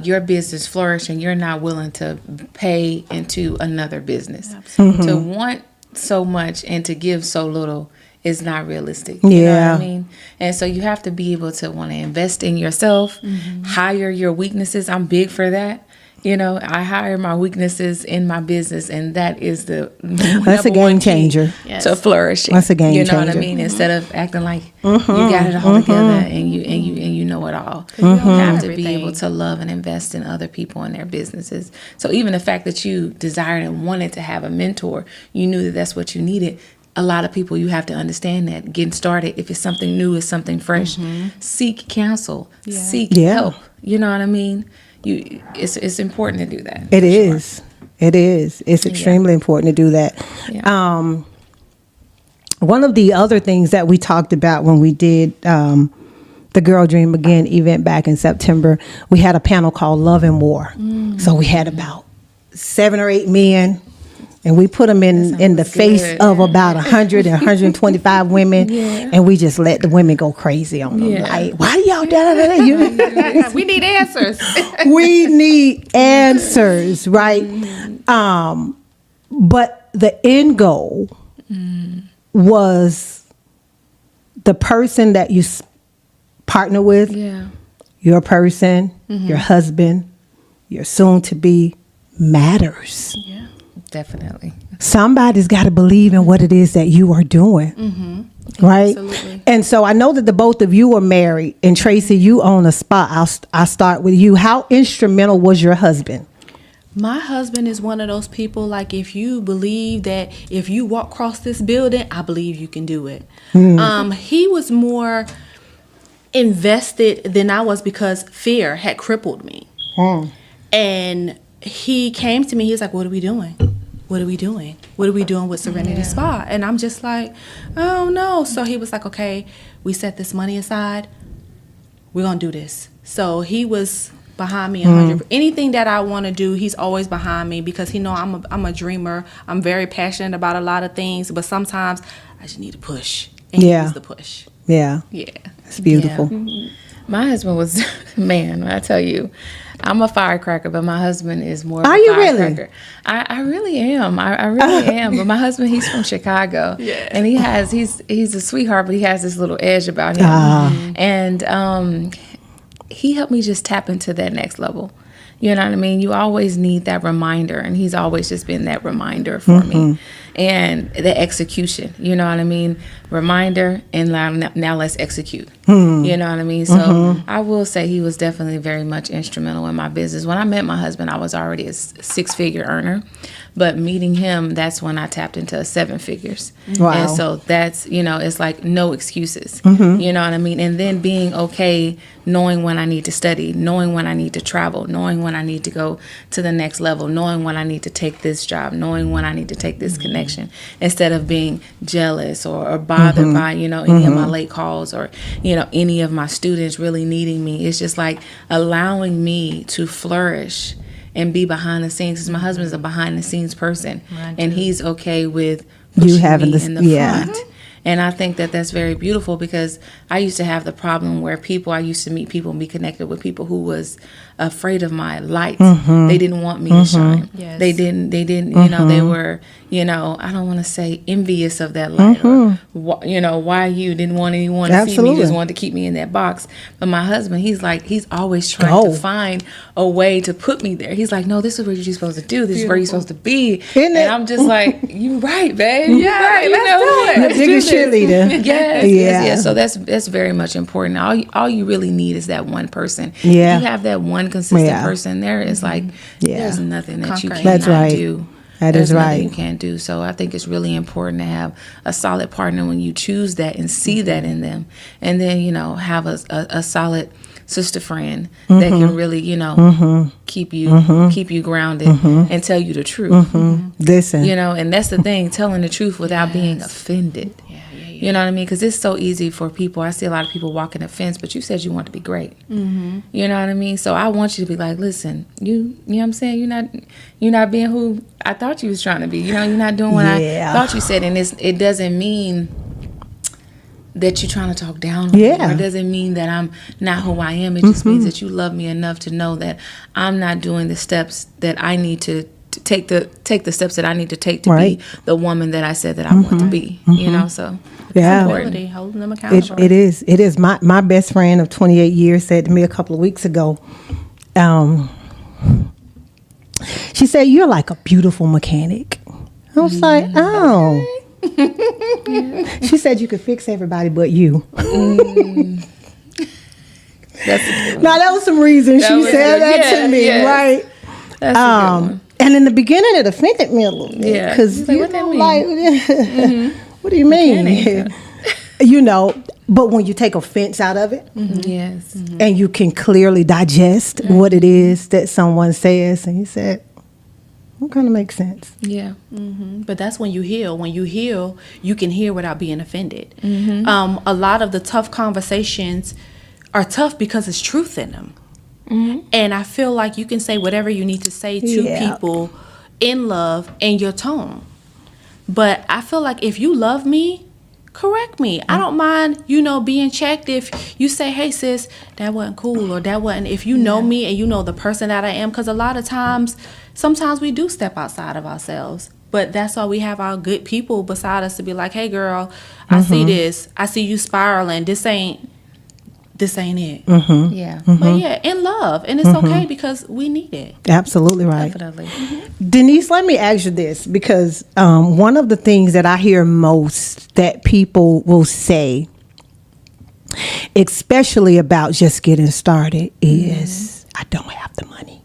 Speaker 3: your business flourish and you're not willing to pay into another business. To want so much and to give so little is not realistic. You know what I mean? And so you have to be able to want to invest in yourself, hire your weaknesses. I'm big for that. I hire my weaknesses in my business, and that is
Speaker 1: that's a game changer
Speaker 3: to flourishing.
Speaker 1: That's a game changer.
Speaker 3: You know what I mean? Instead of acting like you got it all together and you know it all. You have to be able to love and invest in other people and their businesses. So even the fact that you desired and wanted to have a mentor, you knew that that's what you needed. A lot of people, you have to understand that getting started, if it's something new, it's something fresh, seek counsel, seek help. You know what I mean? It's important to do that.
Speaker 1: It is. Sure. It is. It's extremely important to do that. Yeah. One of the other things that we talked about when we did the Girl Dream Again event back in September, we had a panel called Love and War. So we had about 7 or 8 men. And we put them in the face of about 100 and 125 women. And we just let the women go crazy on them. Like, why do y'all da-da-da-da?
Speaker 2: We need answers.
Speaker 1: We need answers, right? But the end goal was the person that you partner with, your person, your husband, your soon-to-be matters.
Speaker 3: Yeah. Definitely.
Speaker 1: Somebody's got to believe in what it is that you are doing. Right? Absolutely. And so I know that the both of you are married. And Tracy, you own a spa. I'll start with you. How instrumental was your husband?
Speaker 2: My husband is one of those people, like, if you believe that if you walk across this building, I believe you can do it. He was more invested than I was because fear had crippled me. And he came to me, he was like, what are we doing? What are we doing? What are we doing with Serenity Spa? And I'm just like, oh no. So he was like, okay, we set this money aside. We're going to do this. So he was behind me 100%. Anything that I want to do, he's always behind me because he know I'm a dreamer. I'm very passionate about a lot of things, but sometimes I just need to push. And he was the push.
Speaker 1: Yeah. It's beautiful.
Speaker 3: My husband was, man, I tell you, I'm a firecracker, but my husband is more of
Speaker 1: Are
Speaker 3: a
Speaker 1: you
Speaker 3: firecracker.
Speaker 1: really?
Speaker 3: I really am. I really am. But my husband, he's from Chicago. And he's a sweetheart, but he has this little edge about him. And he helped me just tap into that next level. You know what I mean? You always need that reminder, and he's always just been that reminder for me. And the execution, you know what I mean? Reminder, and now let's execute. You know what I mean? So I will say he was definitely very much instrumental in my business. When I met my husband, I was already a six-figure earner. But meeting him, that's when I tapped into 7 figures.
Speaker 1: Wow.
Speaker 3: And so that's, it's like no excuses. You know what I mean? And then being okay, knowing when I need to study, knowing when I need to travel, knowing when I need to go to the next level, knowing when I need to take this job, knowing when I need to take this connection, instead of being jealous or bothered by, any of my late calls or, any of my students really needing me. It's just like allowing me to flourish and be behind the scenes, because my husband's a behind the scenes person, and he's okay with
Speaker 1: you having
Speaker 3: me in the front. And I think that that's very beautiful, because I used to have the problem where I used to meet people and be connected with people who was afraid of my light. They didn't want me to shine. Yes. They didn't, they were, I don't want to say envious of that light, or, why you didn't want anyone to see me, just wanted to keep me in that box. But my husband, he's always trying to find a way to put me there. He's like, no, this is what you're supposed to do. This is where you're supposed to be. And I'm just like, you right, babe. You right.
Speaker 1: Let's do it. Cheerleader.
Speaker 3: Yes. So that's very much important. All you really need is that one person. Yeah. If you have that one consistent person there, it's like there's nothing that you cannot do. There's nothing you can't do. So I think it's really important to have a solid partner when you choose that and see that in them, and then have a solid sister friend that can really keep you grounded and tell you the truth.
Speaker 1: Listen,
Speaker 3: and that's the thing, telling the truth without being offended. You know what I mean? Because it's so easy for people. I see a lot of people walking the fence, but you said you want to be great. You know what I mean? So I want you to be like, listen, you know what I'm saying? You're not being who I thought you was trying to be. You're not doing what I thought you said. And it doesn't mean that you're trying to talk down on me. Or it doesn't mean that I'm not who I am. It just means that you love me enough to know that I'm not doing the steps that I need to take the steps that I need to take to be the woman that I said that I want to be. So
Speaker 2: holding them accountable.
Speaker 1: It is. My best friend of 28 years said to me a couple of weeks ago, she said, you're like a beautiful mechanic. I was like, oh. She said you could fix everybody but you. Now that was some reason she said that to me, right?
Speaker 3: That's a good one.
Speaker 1: And in the beginning, it offended me a little bit, because
Speaker 3: what
Speaker 1: do you mean? But when you take offense out of it, and you can clearly digest what it is that someone says, and you said, "What kind of makes sense?"
Speaker 3: Yeah.
Speaker 2: But that's when you heal. When you heal, you can hear without being offended. A lot of the tough conversations are tough because it's truth in them. And I feel like you can say whatever you need to say to people in love in your tone. But I feel like if you love me, correct me. I don't mind, being checked if you say, hey, sis, that wasn't cool, or that wasn't, if you know me and you know the person that I am. Because a lot of times, sometimes we do step outside of ourselves. But that's why we have our good people beside us to be like, hey, girl, I see this. I see you spiraling. This ain't it. But in love, and it's okay, because we need it.
Speaker 1: Absolutely right.
Speaker 3: Definitely.
Speaker 1: Denise, let me ask you this, because one of the things that I hear most that people will say, especially about just getting started, is I don't have the money.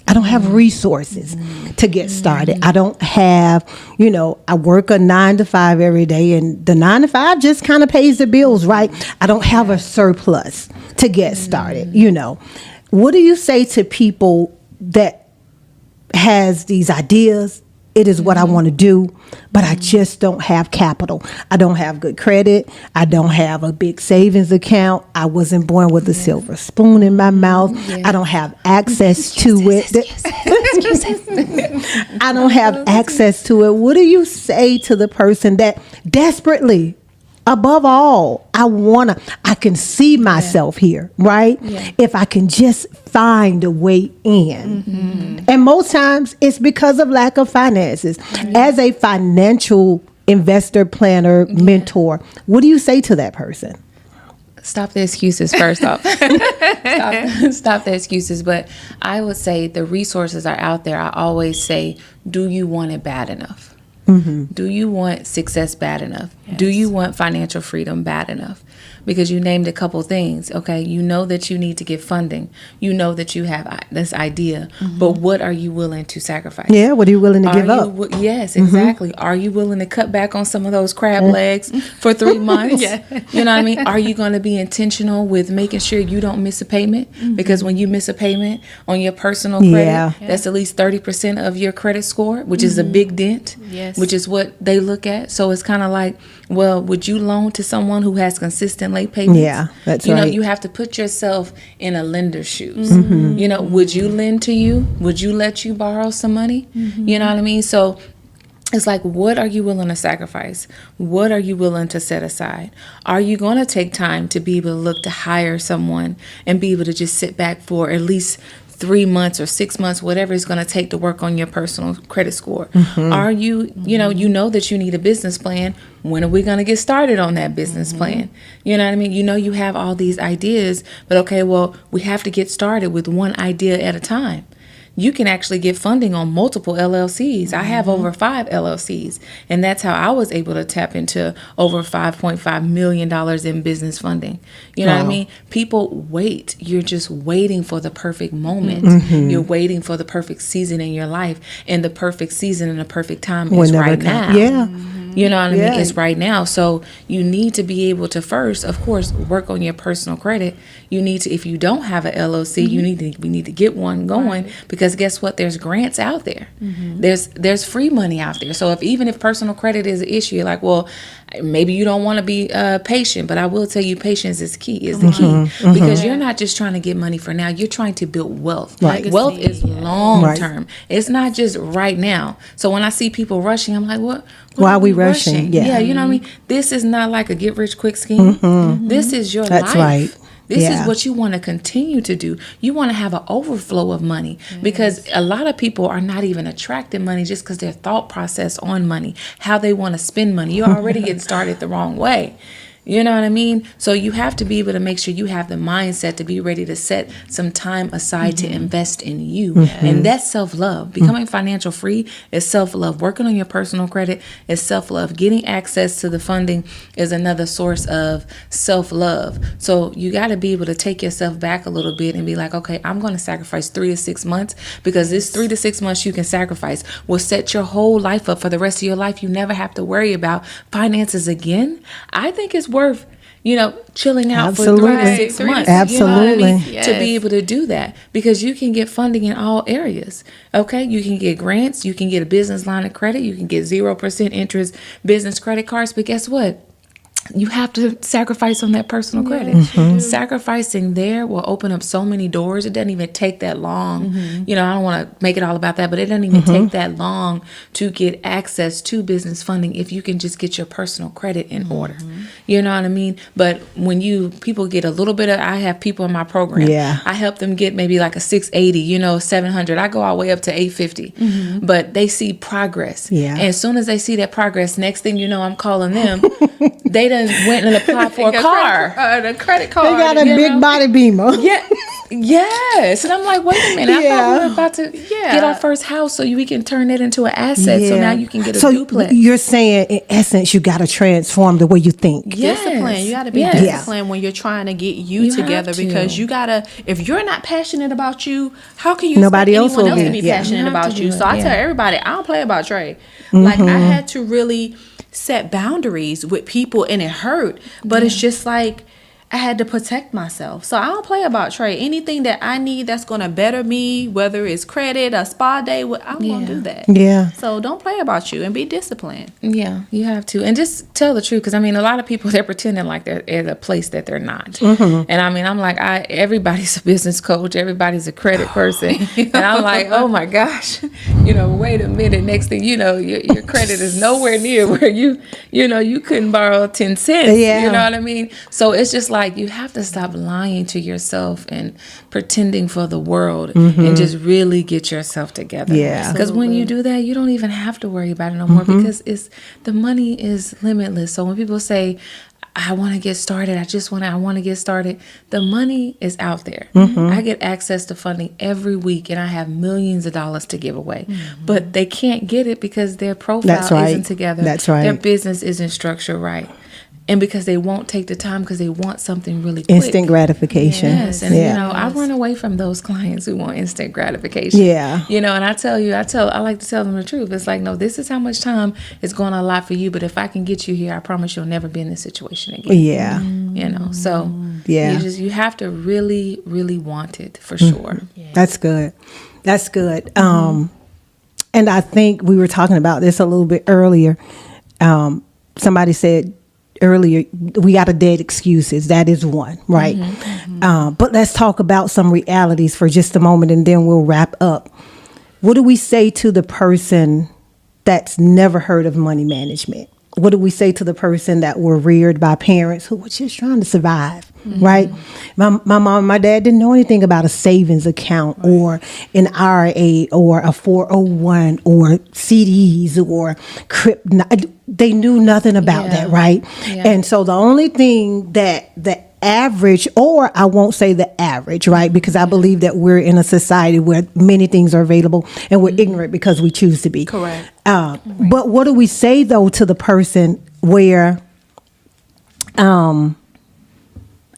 Speaker 1: I don't have resources to get started. I don't have, I work a 9 to 5 every day, and the 9 to 5 just kind of pays the bills, right? I don't have a surplus to get started, What do you say to people that has these ideas? It is what I want to do, but I just don't have capital. I don't have good credit. I don't have a big savings account. I wasn't born with a silver spoon in my mouth. I don't have access to it. I don't have access to it. What do you say to the person that desperately, above all, I can see myself here, right? If I can just find a way in. And most times it's because of lack of finances. As a financial investor, planner, mentor, what do you say to that person?
Speaker 3: stop the excuses first off. Stop the excuses. But I would say the resources are out there. I always say, do you want it bad enough? Do you want success bad enough? Yes. Do you want financial freedom bad enough? Because you named a couple things. Okay, you know that you need to get funding. You know that you have this idea, but what are you willing to sacrifice?
Speaker 1: Yeah, what are you willing to give up?
Speaker 3: Yes, exactly. Are you willing to cut back on some of those crab legs for 3 months?
Speaker 2: Yeah.
Speaker 3: You know what I mean? Are you going to be intentional with making sure you don't miss a payment? Because when you miss a payment on your personal credit, that's at least 30% of your credit score, which is a big dent, which is what they look at. So it's kind of like, well, would you loan to someone who has consistent late payments?
Speaker 1: Yeah, that's
Speaker 3: right.
Speaker 1: You
Speaker 3: know, you have to put yourself in a lender's shoes. You know, would you lend to you? Would you let you borrow some money? You know what I mean? So it's like, what are you willing to sacrifice? What are you willing to set aside? Are you going to take time to be able to look to hire someone and be able to just sit back for at least 3 months or 6 months, whatever it's going to take to work on your personal credit score? Are you, you know that you need a business plan. When are we going to get started on that business plan? You know what I mean? You know, you have all these ideas, but okay, well, we have to get started with one idea at a time. You can actually get funding on multiple LLCs. I have over 5 LLCs, and that's how I was able to tap into over $5.5 million in business funding. You know what I mean? People wait. You're just waiting for the perfect moment. You're waiting for the perfect season in your life, and the perfect season and the perfect time is right now.
Speaker 1: Yeah.
Speaker 3: You know what I mean? It's right now. So you need to be able to first, of course, work on your personal credit. You need to, if you don't have an LLC, we need to get one going, because guess what? There's grants out there. There's free money out there. So even if personal credit is an issue, you're like, well, maybe you don't want to be patient, but I will tell you, patience is the key, because you're not just trying to get money for now. You're trying to build wealth.
Speaker 1: Right.
Speaker 3: Wealth is long term. It's not just right now. So when I see people rushing, I'm like, what?
Speaker 1: Why are we rushing?
Speaker 3: Yeah, you know what I mean? This is not like a get rich quick scheme. This is your life.
Speaker 1: That's right.
Speaker 3: This is what you want to continue to do. You want to have an overflow of money, because a lot of people are not even attracting money just because their thought process on money, how they want to spend money. You're already getting started the wrong way. You know what I mean? So you have to be able to make sure you have the mindset to be ready to set some time aside to invest in you. And that's self-love. Becoming financial free is self-love. Working on your personal credit is self-love. Getting access to the funding is another source of self-love. So you got to be able to take yourself back a little bit and be like, okay, I'm going to sacrifice 3 to 6 months, because this 3 to 6 months you can sacrifice will set your whole life up for the rest of your life. You never have to worry about finances again. I think it's worth, chilling out for 3 to 6 months.
Speaker 1: Absolutely.
Speaker 3: To be able to do that, because you can get funding in all areas. Okay. You can get grants. You can get a business line of credit. You can get 0% interest business credit cards. But guess what? You have to sacrifice on that personal credit. Sacrificing there will open up so many doors. It doesn't even take that long. I don't want to make it all about that, but it doesn't even take that long to get access to business funding if you can just get your personal credit in order. You know what I mean? But when people get a little bit of, I have people in my program. I help them get maybe like a 680, 700. I go all the way up to 850. But they see progress. And as soon as they see that progress, next thing you know, I'm calling them. They done went and applied for a car.
Speaker 2: A credit card.
Speaker 1: They got a big body Beamer.
Speaker 3: Yes. And I'm like, wait a minute. I thought we were about to get our first house so we can turn that into an asset. So now you can get a duplex.
Speaker 1: You're saying, in essence, you got to transform the way you think.
Speaker 2: Discipline. You got to be disciplined when you're trying to get you together, because you got to, if you're not passionate about you, how can you expect anyone else to be passionate about you? So I tell everybody, I don't play about Trey. Like, I had to really set boundaries with people, and it hurt, but it's just like I had to protect myself. So I don't play about Trey. Anything that I need that's going to better me, whether it's credit, a spa day, I'm going to do that. So don't play about you and be disciplined.
Speaker 3: Yeah, you have to. And just tell the truth, because, a lot of people, they're pretending like they're at a place that they're not. And, I'm like, everybody's a business coach. Everybody's a credit person. And I'm like, oh, my gosh. Wait a minute. Next thing you know, your credit is nowhere near where you couldn't borrow 10 cents. You know what I mean? So it's just like, you have to stop lying to yourself and pretending for the world, and just really get yourself together. Because when you do that, you don't even have to worry about it no more, because the money is limitless. So when people say, I want to get started. I want to get started. The money is out there. I get access to funding every week, and I have millions of dollars to give away. But they can't get it because their profile isn't together.
Speaker 1: That's right.
Speaker 3: Their business isn't structured right. And because they won't take the time because they want something really quick.
Speaker 1: Instant gratification.
Speaker 3: Yes. And, I run away from those clients who want instant gratification.
Speaker 1: Yeah.
Speaker 3: And I like to tell them the truth. It's like, no, this is how much time it's going to allot for you. But if I can get you here, I promise you'll never be in this situation again.
Speaker 1: Yeah.
Speaker 3: So you have to really, really want it for sure.
Speaker 1: That's good. That's good. And I think we were talking about this a little bit earlier. Somebody said earlier, we got to date excuses. That is one, right? But let's talk about some realities for just a moment, and then we'll wrap up. What do we say to the person that's never heard of money management? What do we say to the person that were reared by parents who were just trying to survive, right? My mom and my dad didn't know anything about a savings account or an IRA or a 401 or CDs or crypto. They knew nothing about that, right? And so the only thing that the average, or I won't say the average, right? Because I believe that we're in a society where many things are available and we're ignorant because we choose to be.
Speaker 2: Correct.
Speaker 1: But what do we say though to the person where I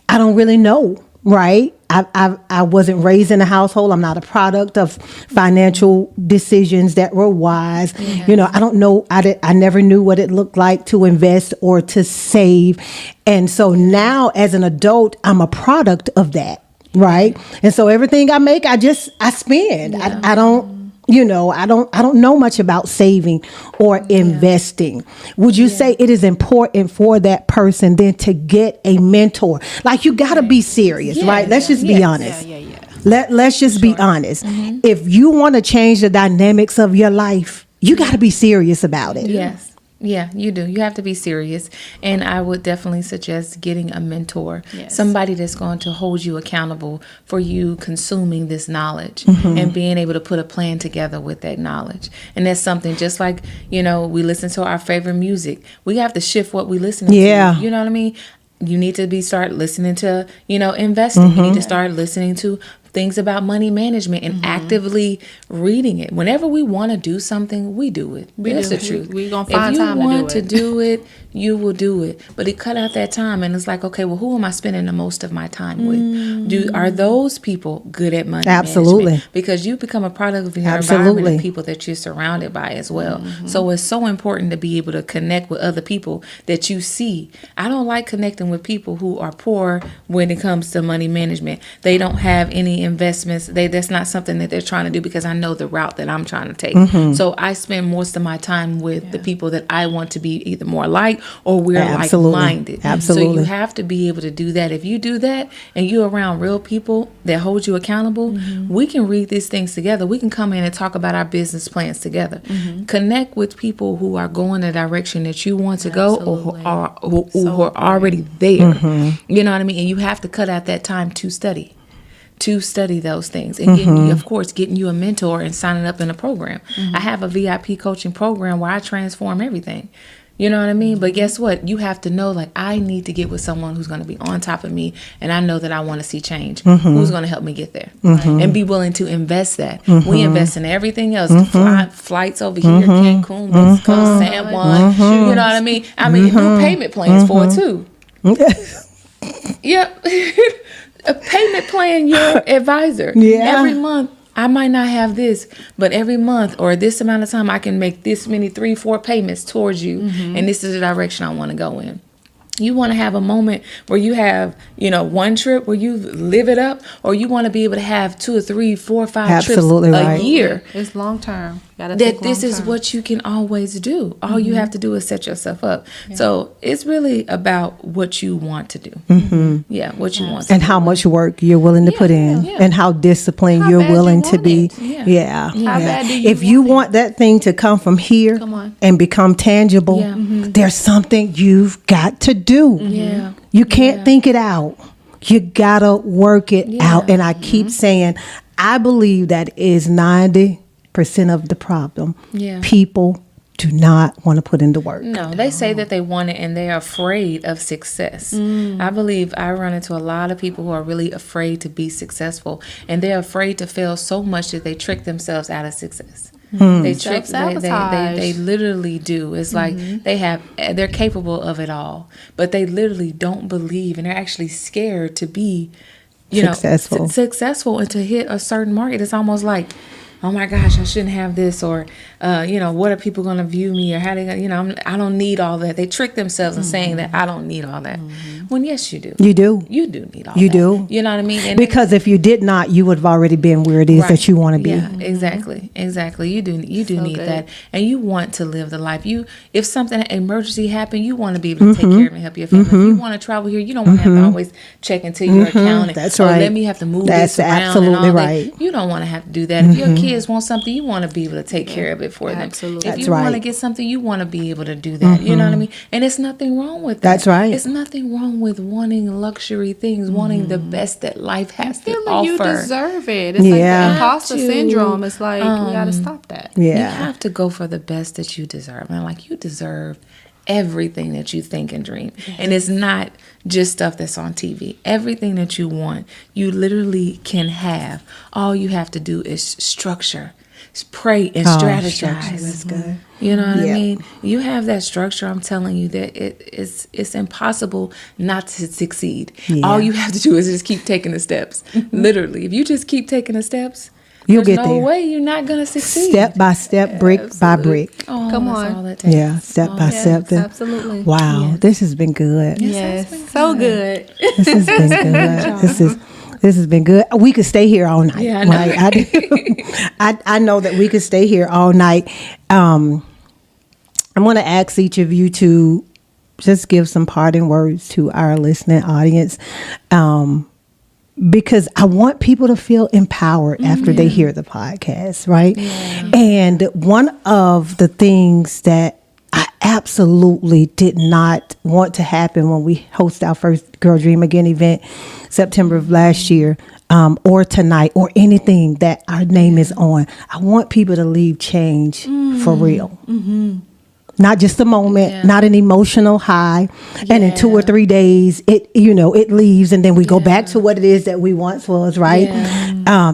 Speaker 1: don't really know, right? I wasn't raised in a household. I'm not a product of financial decisions that were wise. I don't know. I never knew what it looked like to invest or to save. And so now as an adult, I'm a product of that. Right. And so everything I make, I spend. I don't know much about saving or investing. Would you say it is important for that person then to get a mentor? Like, you got to be serious, right? Let's just be honest. Let's just be honest. If you want to change the dynamics of your life, you got to be serious about it.
Speaker 3: Yes. Yeah, you do. You have to be serious. And I would definitely suggest getting a mentor, somebody that's going to hold you accountable for you consuming this knowledge and being able to put a plan together with that knowledge. And that's something just like, we listen to our favorite music. We have to shift what we listen to. You know what I mean? You need to start listening to, investing. You need to start listening to things about money management and actively reading it. Whenever we want to do something, we do it. That's the truth.
Speaker 2: We're going to find time to do it.
Speaker 3: If you want to do it, you will do it. But it cut out that time, and it's like, okay, well, who am I spending the most of my time with? Are those people good at money management? Because you become a product of your environment of people that you're surrounded by as well. So it's so important to be able to connect with other people that you see. I don't like connecting with people who are poor when it comes to money management. They don't have any investments. That's not something that they're trying to do because I know the route that I'm trying to take. So I spend most of my time with the people that I want to be either more like or we're like-minded. So you have to be able to do that. If you do that and you're around real people that hold you accountable, we can read these things together. We can come in and talk about our business plans together. Connect with people who are going the direction that you want to go or who are already there. You know what I mean? And you have to cut out that time to study those things and getting you a mentor and signing up in a program. I have a VIP coaching program where I transform everything. You know what I mean? But guess what? You have to know, like, I need to get with someone who's going to be on top of me, and I know that I want to see change. Who's going to help me get there? And be willing to invest that. We invest in everything else. Flights over here, Cancun, Mexico, San Juan. You know what I mean? Do payment plans for it, too. Yep. A payment plan your advisor. Every month, I might not have this, but every month or this amount of time, I can make this many 3-4 payments towards you. And this is the direction I want to go in. You want to have a moment where you have, one trip where you live it up, or you want to be able to have 2 or 3, 4, 5 trips a year.
Speaker 2: It's long term.
Speaker 3: This is what you can always do. All you have to do is set yourself up. So it's really about what you want to do. Yeah, what you want to do.
Speaker 1: And how much work you're willing to put in, and how disciplined you're willing to be. How bad do you if you want that thing to come from here and become tangible, there's something you've got to do. You can't think it out. You gotta work it out. And I keep saying, I believe that is 90% of the problem. People do not want to put in the work.
Speaker 3: No, they say that they want it and they're afraid of success. I believe I run into a lot of people who are really afraid to be successful, and they're afraid to fail so much that they trick themselves out of success. They trick, they literally do. It's like they're capable of it all, but they literally don't believe, and they're actually scared to be, successful and to hit a certain market. It's almost like, oh my gosh, I shouldn't have this, or what are people going to view me, or how they, I don't need all that. They trick themselves in saying that I don't need all that. When yes, you do. You do. You do need all that. You do. You know what I mean? And
Speaker 1: because if you did not, you would have already been where it is that you want to be.
Speaker 3: Yeah, exactly. You do need that, and you want to live the life. If something emergency happened, you want to be able to take care of and help your family. If you want to travel here, you don't want to have to always check into your account.
Speaker 1: That's right.
Speaker 3: Let me have to move
Speaker 1: That's
Speaker 3: this around.
Speaker 1: Absolutely
Speaker 3: and all
Speaker 1: right.
Speaker 3: That. You don't want to have to do that. If your kids want something, you want to be able to take care of it for them.
Speaker 2: Absolutely.
Speaker 3: If you want to get something, you want to be able to do that. You know what I mean? And it's nothing wrong with that.
Speaker 1: That's right.
Speaker 3: It's nothing wrong with wanting luxury things, wanting the best that life has to offer.
Speaker 2: You deserve it. It's like the imposter syndrome. It's like, we got to stop that.
Speaker 3: Yeah. You have to go for the best that you deserve. And like, you deserve everything that you think and dream. And it's not just stuff that's on TV. Everything that you want, you literally can have. All you have to do is structure, pray, and strategize.
Speaker 1: That's good.
Speaker 3: You know what I mean? You have that structure. I'm telling you that it's impossible not to succeed. Yeah. All you have to do is just keep taking the steps. Literally, if you just keep taking the steps,
Speaker 1: you'll get
Speaker 3: there. No way you're not going to succeed.
Speaker 1: Step by step, brick by brick.
Speaker 3: Oh,
Speaker 2: come on.
Speaker 3: All that takes.
Speaker 1: Yeah, step by step.
Speaker 2: Absolutely.
Speaker 1: Wow, this has been good.
Speaker 2: Yes, so good.
Speaker 1: This has been good. This has been good. We could stay here all night.
Speaker 3: Yeah, I know.
Speaker 1: Right? I know that we could stay here all night. I'm going to ask each of you to just give some parting words to our listening audience, because I want people to feel empowered after they hear the podcast, right? Yeah. And one of the things that I absolutely did not want to happen when we host our first Girl Dream Again event, September of last year, or tonight, or anything that our name is on, I want people to leave change for real. Not just a moment, not an emotional high. And in 2 or 3 days, it leaves, and then we go back to what it is that we once was, right?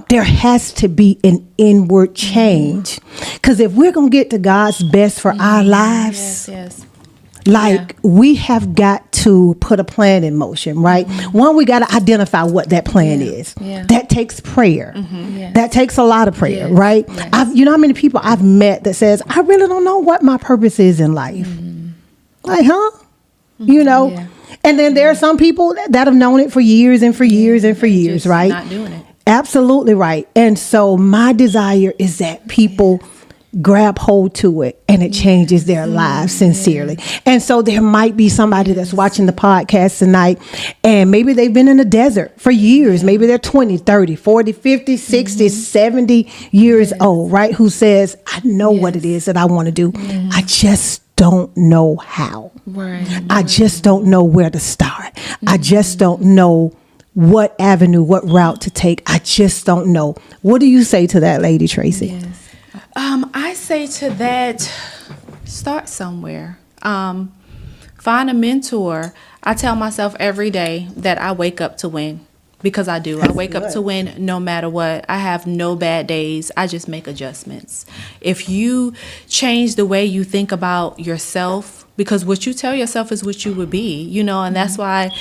Speaker 1: There has to be an inward change. Because if we're going to get to God's best for our lives, we have got to put a plan in motion, right? One, we got to identify what that plan is. That takes prayer. That takes a lot of prayer, right? You know how many people I've met that says, I really don't know what my purpose is in life. Like, huh? And then there are some people that have known it for years and for years and for years, right?
Speaker 2: Not doing it.
Speaker 1: Absolutely right. And so my desire is that people grab hold to it and it changes their lives sincerely. And so there might be somebody that's watching the podcast tonight, and maybe they've been in the desert for years. Maybe they're 20, 30, 40, 50, 60, 70 years old, right? Who says, I know what it is that I want to do. I just don't know how. I just don't know where to start. I just don't know what avenue, what route to take. I just don't know. What do you say to that, Lady Tracy?
Speaker 2: I say to that, start somewhere. Find a mentor. I tell myself every day that I wake up to win, because I do. I wake up to win no matter what. I have no bad days. I just make adjustments. If you change the way you think about yourself, because what you tell yourself is what you would be, and that's why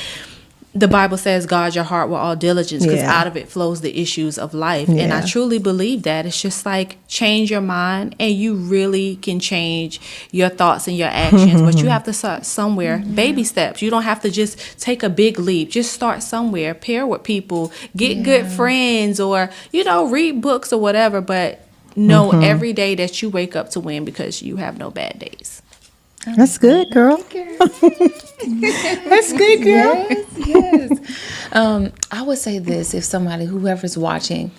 Speaker 2: the Bible says, guard your heart with all diligence, because out of it flows the issues of life. And I truly believe that. It's just like, change your mind and you really can change your thoughts and your actions. But you have to start somewhere. Baby steps. You don't have to just take a big leap. Just start somewhere. Pair with people. Get good friends, or, read books or whatever. But know every day that you wake up to win, because you have no bad days.
Speaker 1: That's good, girl. That's good, girl.
Speaker 3: Yes. I would say this: if whoever's watching,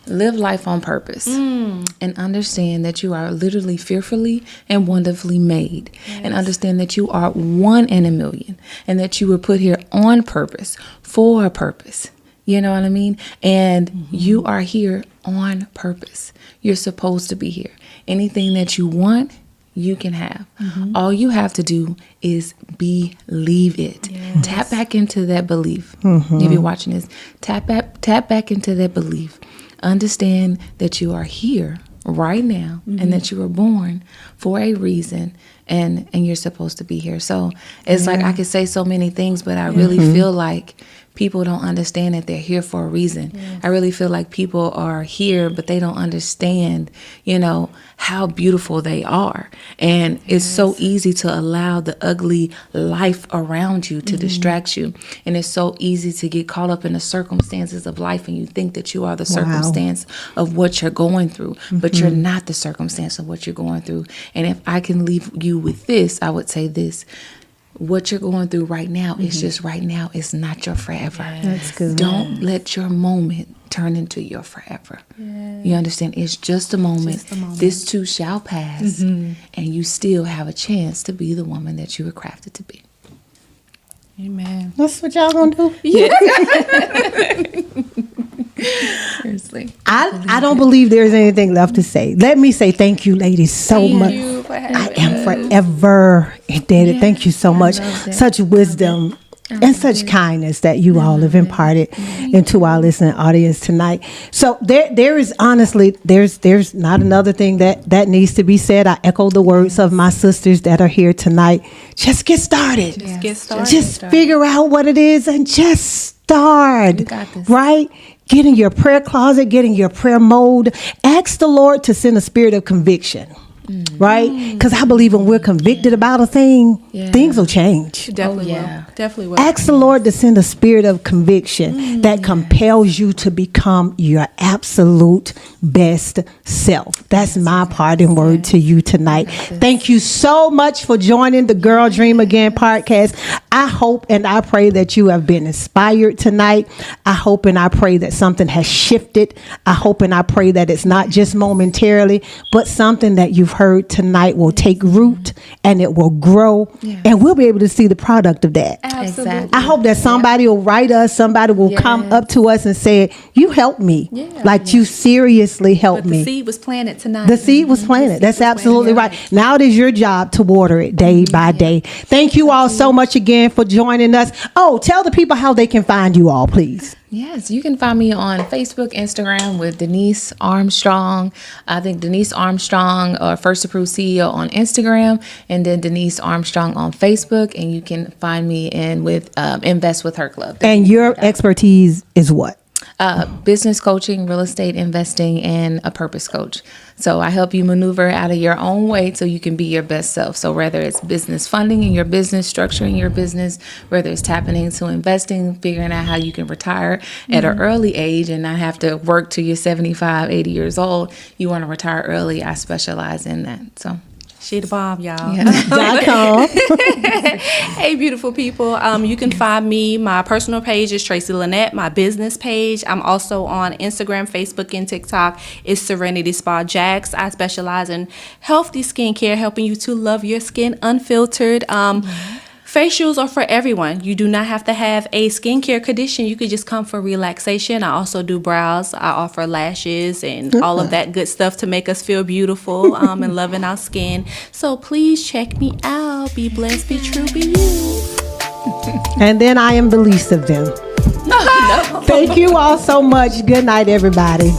Speaker 3: live life on purpose and understand that you are literally fearfully and wonderfully made, and understand that you are one in a million, and that you were put here on purpose for a purpose. You know what I mean? And you are here on purpose. You're supposed to be here. Anything that you want, you can have. All you have to do is believe it. Yes. Tap back into that belief. If you're watching this, tap back into that belief. Understand that you are here right now and that you were born for a reason, and you're supposed to be here. So it's like I could say so many things, but I really feel like people don't understand that they're here for a reason. I really feel like people are here, but they don't understand, how beautiful they are. And it's so easy to allow the ugly life around you to distract you. And it's so easy to get caught up in the circumstances of life, and you think that you are the circumstance of what you're going through, but you're not the circumstance of what you're going through. And if I can leave you with this, I would say this. What you're going through right now is just right now. It's not your forever.
Speaker 1: That's good.
Speaker 3: Don't let your moment turn into your forever. You understand? It's just a moment. This too shall pass, and you still have a chance to be the woman that you were crafted to be.
Speaker 2: Amen.
Speaker 1: That's what y'all gonna do?
Speaker 3: Seriously.
Speaker 1: I don't believe there's anything left to say. Let me say thank you, ladies, so much. I am forever indebted. Thank you so much. Such wisdom and such kindness that you all have imparted into our listening audience tonight. So there is honestly, there's not another thing that needs to be said. I echo the words of my sisters that are here tonight. Just get started.
Speaker 2: Just get started.
Speaker 1: Just figure out what it is and just start.
Speaker 3: You got this.
Speaker 1: Right? Get in your prayer closet, get in your prayer mode. Ask the Lord to send a spirit of conviction. Right? Because I believe when we're convicted about a thing, things will change.
Speaker 2: Definitely will. Definitely will.
Speaker 1: Ask the Lord to send a spirit of conviction that compels you to become your absolute best self. That's my parting word to you tonight. Thank you so much for joining the Girl Dream Again podcast. I hope and I pray that you have been inspired tonight. I hope and I pray that something has shifted. I hope and I pray that it's not just momentarily, but something that you've heard tonight will take root and it will grow, and we'll be able to see the product of that.
Speaker 2: Absolutely.
Speaker 1: I hope that somebody will write us, somebody will come up to us and say, you helped me. You seriously helped
Speaker 2: But
Speaker 1: me.
Speaker 2: the seed was planted tonight.
Speaker 1: The seed was planted. That's absolutely right. Now it is your job to water it day by day. Thank you all so much again for joining us. Oh, tell the people how they can find you all, please.
Speaker 3: Yes, you can find me on Facebook, Instagram with Denise Armstrong. I think Denise Armstrong, First Approved CEO on Instagram, and then Denise Armstrong on Facebook. And you can find me with Invest with Her Club.
Speaker 1: And your expertise is what?
Speaker 3: Business coaching, real estate investing, and a purpose coach. So I help you maneuver out of your own way so you can be your best self. So whether it's business funding in your business, structuring your business, whether it's tapping into investing, figuring out how you can retire at an early age and not have to work till you're 75, 80 years old, you want to retire early, I specialize in that. So
Speaker 2: She the bomb, y'all.
Speaker 1: .com.
Speaker 2: Hey, beautiful people. You can find me. My personal page is Tracy Lanette. My business page, I'm also on Instagram, Facebook, and TikTok. It's Serenity Spa Jax. I specialize in healthy skincare, helping you to love your skin unfiltered. Facials are for everyone. You do not have to have a skincare condition. You could just come for relaxation. I also do brows. I offer lashes and all of that good stuff to make us feel beautiful and loving our skin. So please check me out. Be blessed, be true, be you.
Speaker 1: And then I am the least of them. Thank you all so much. Good night, everybody.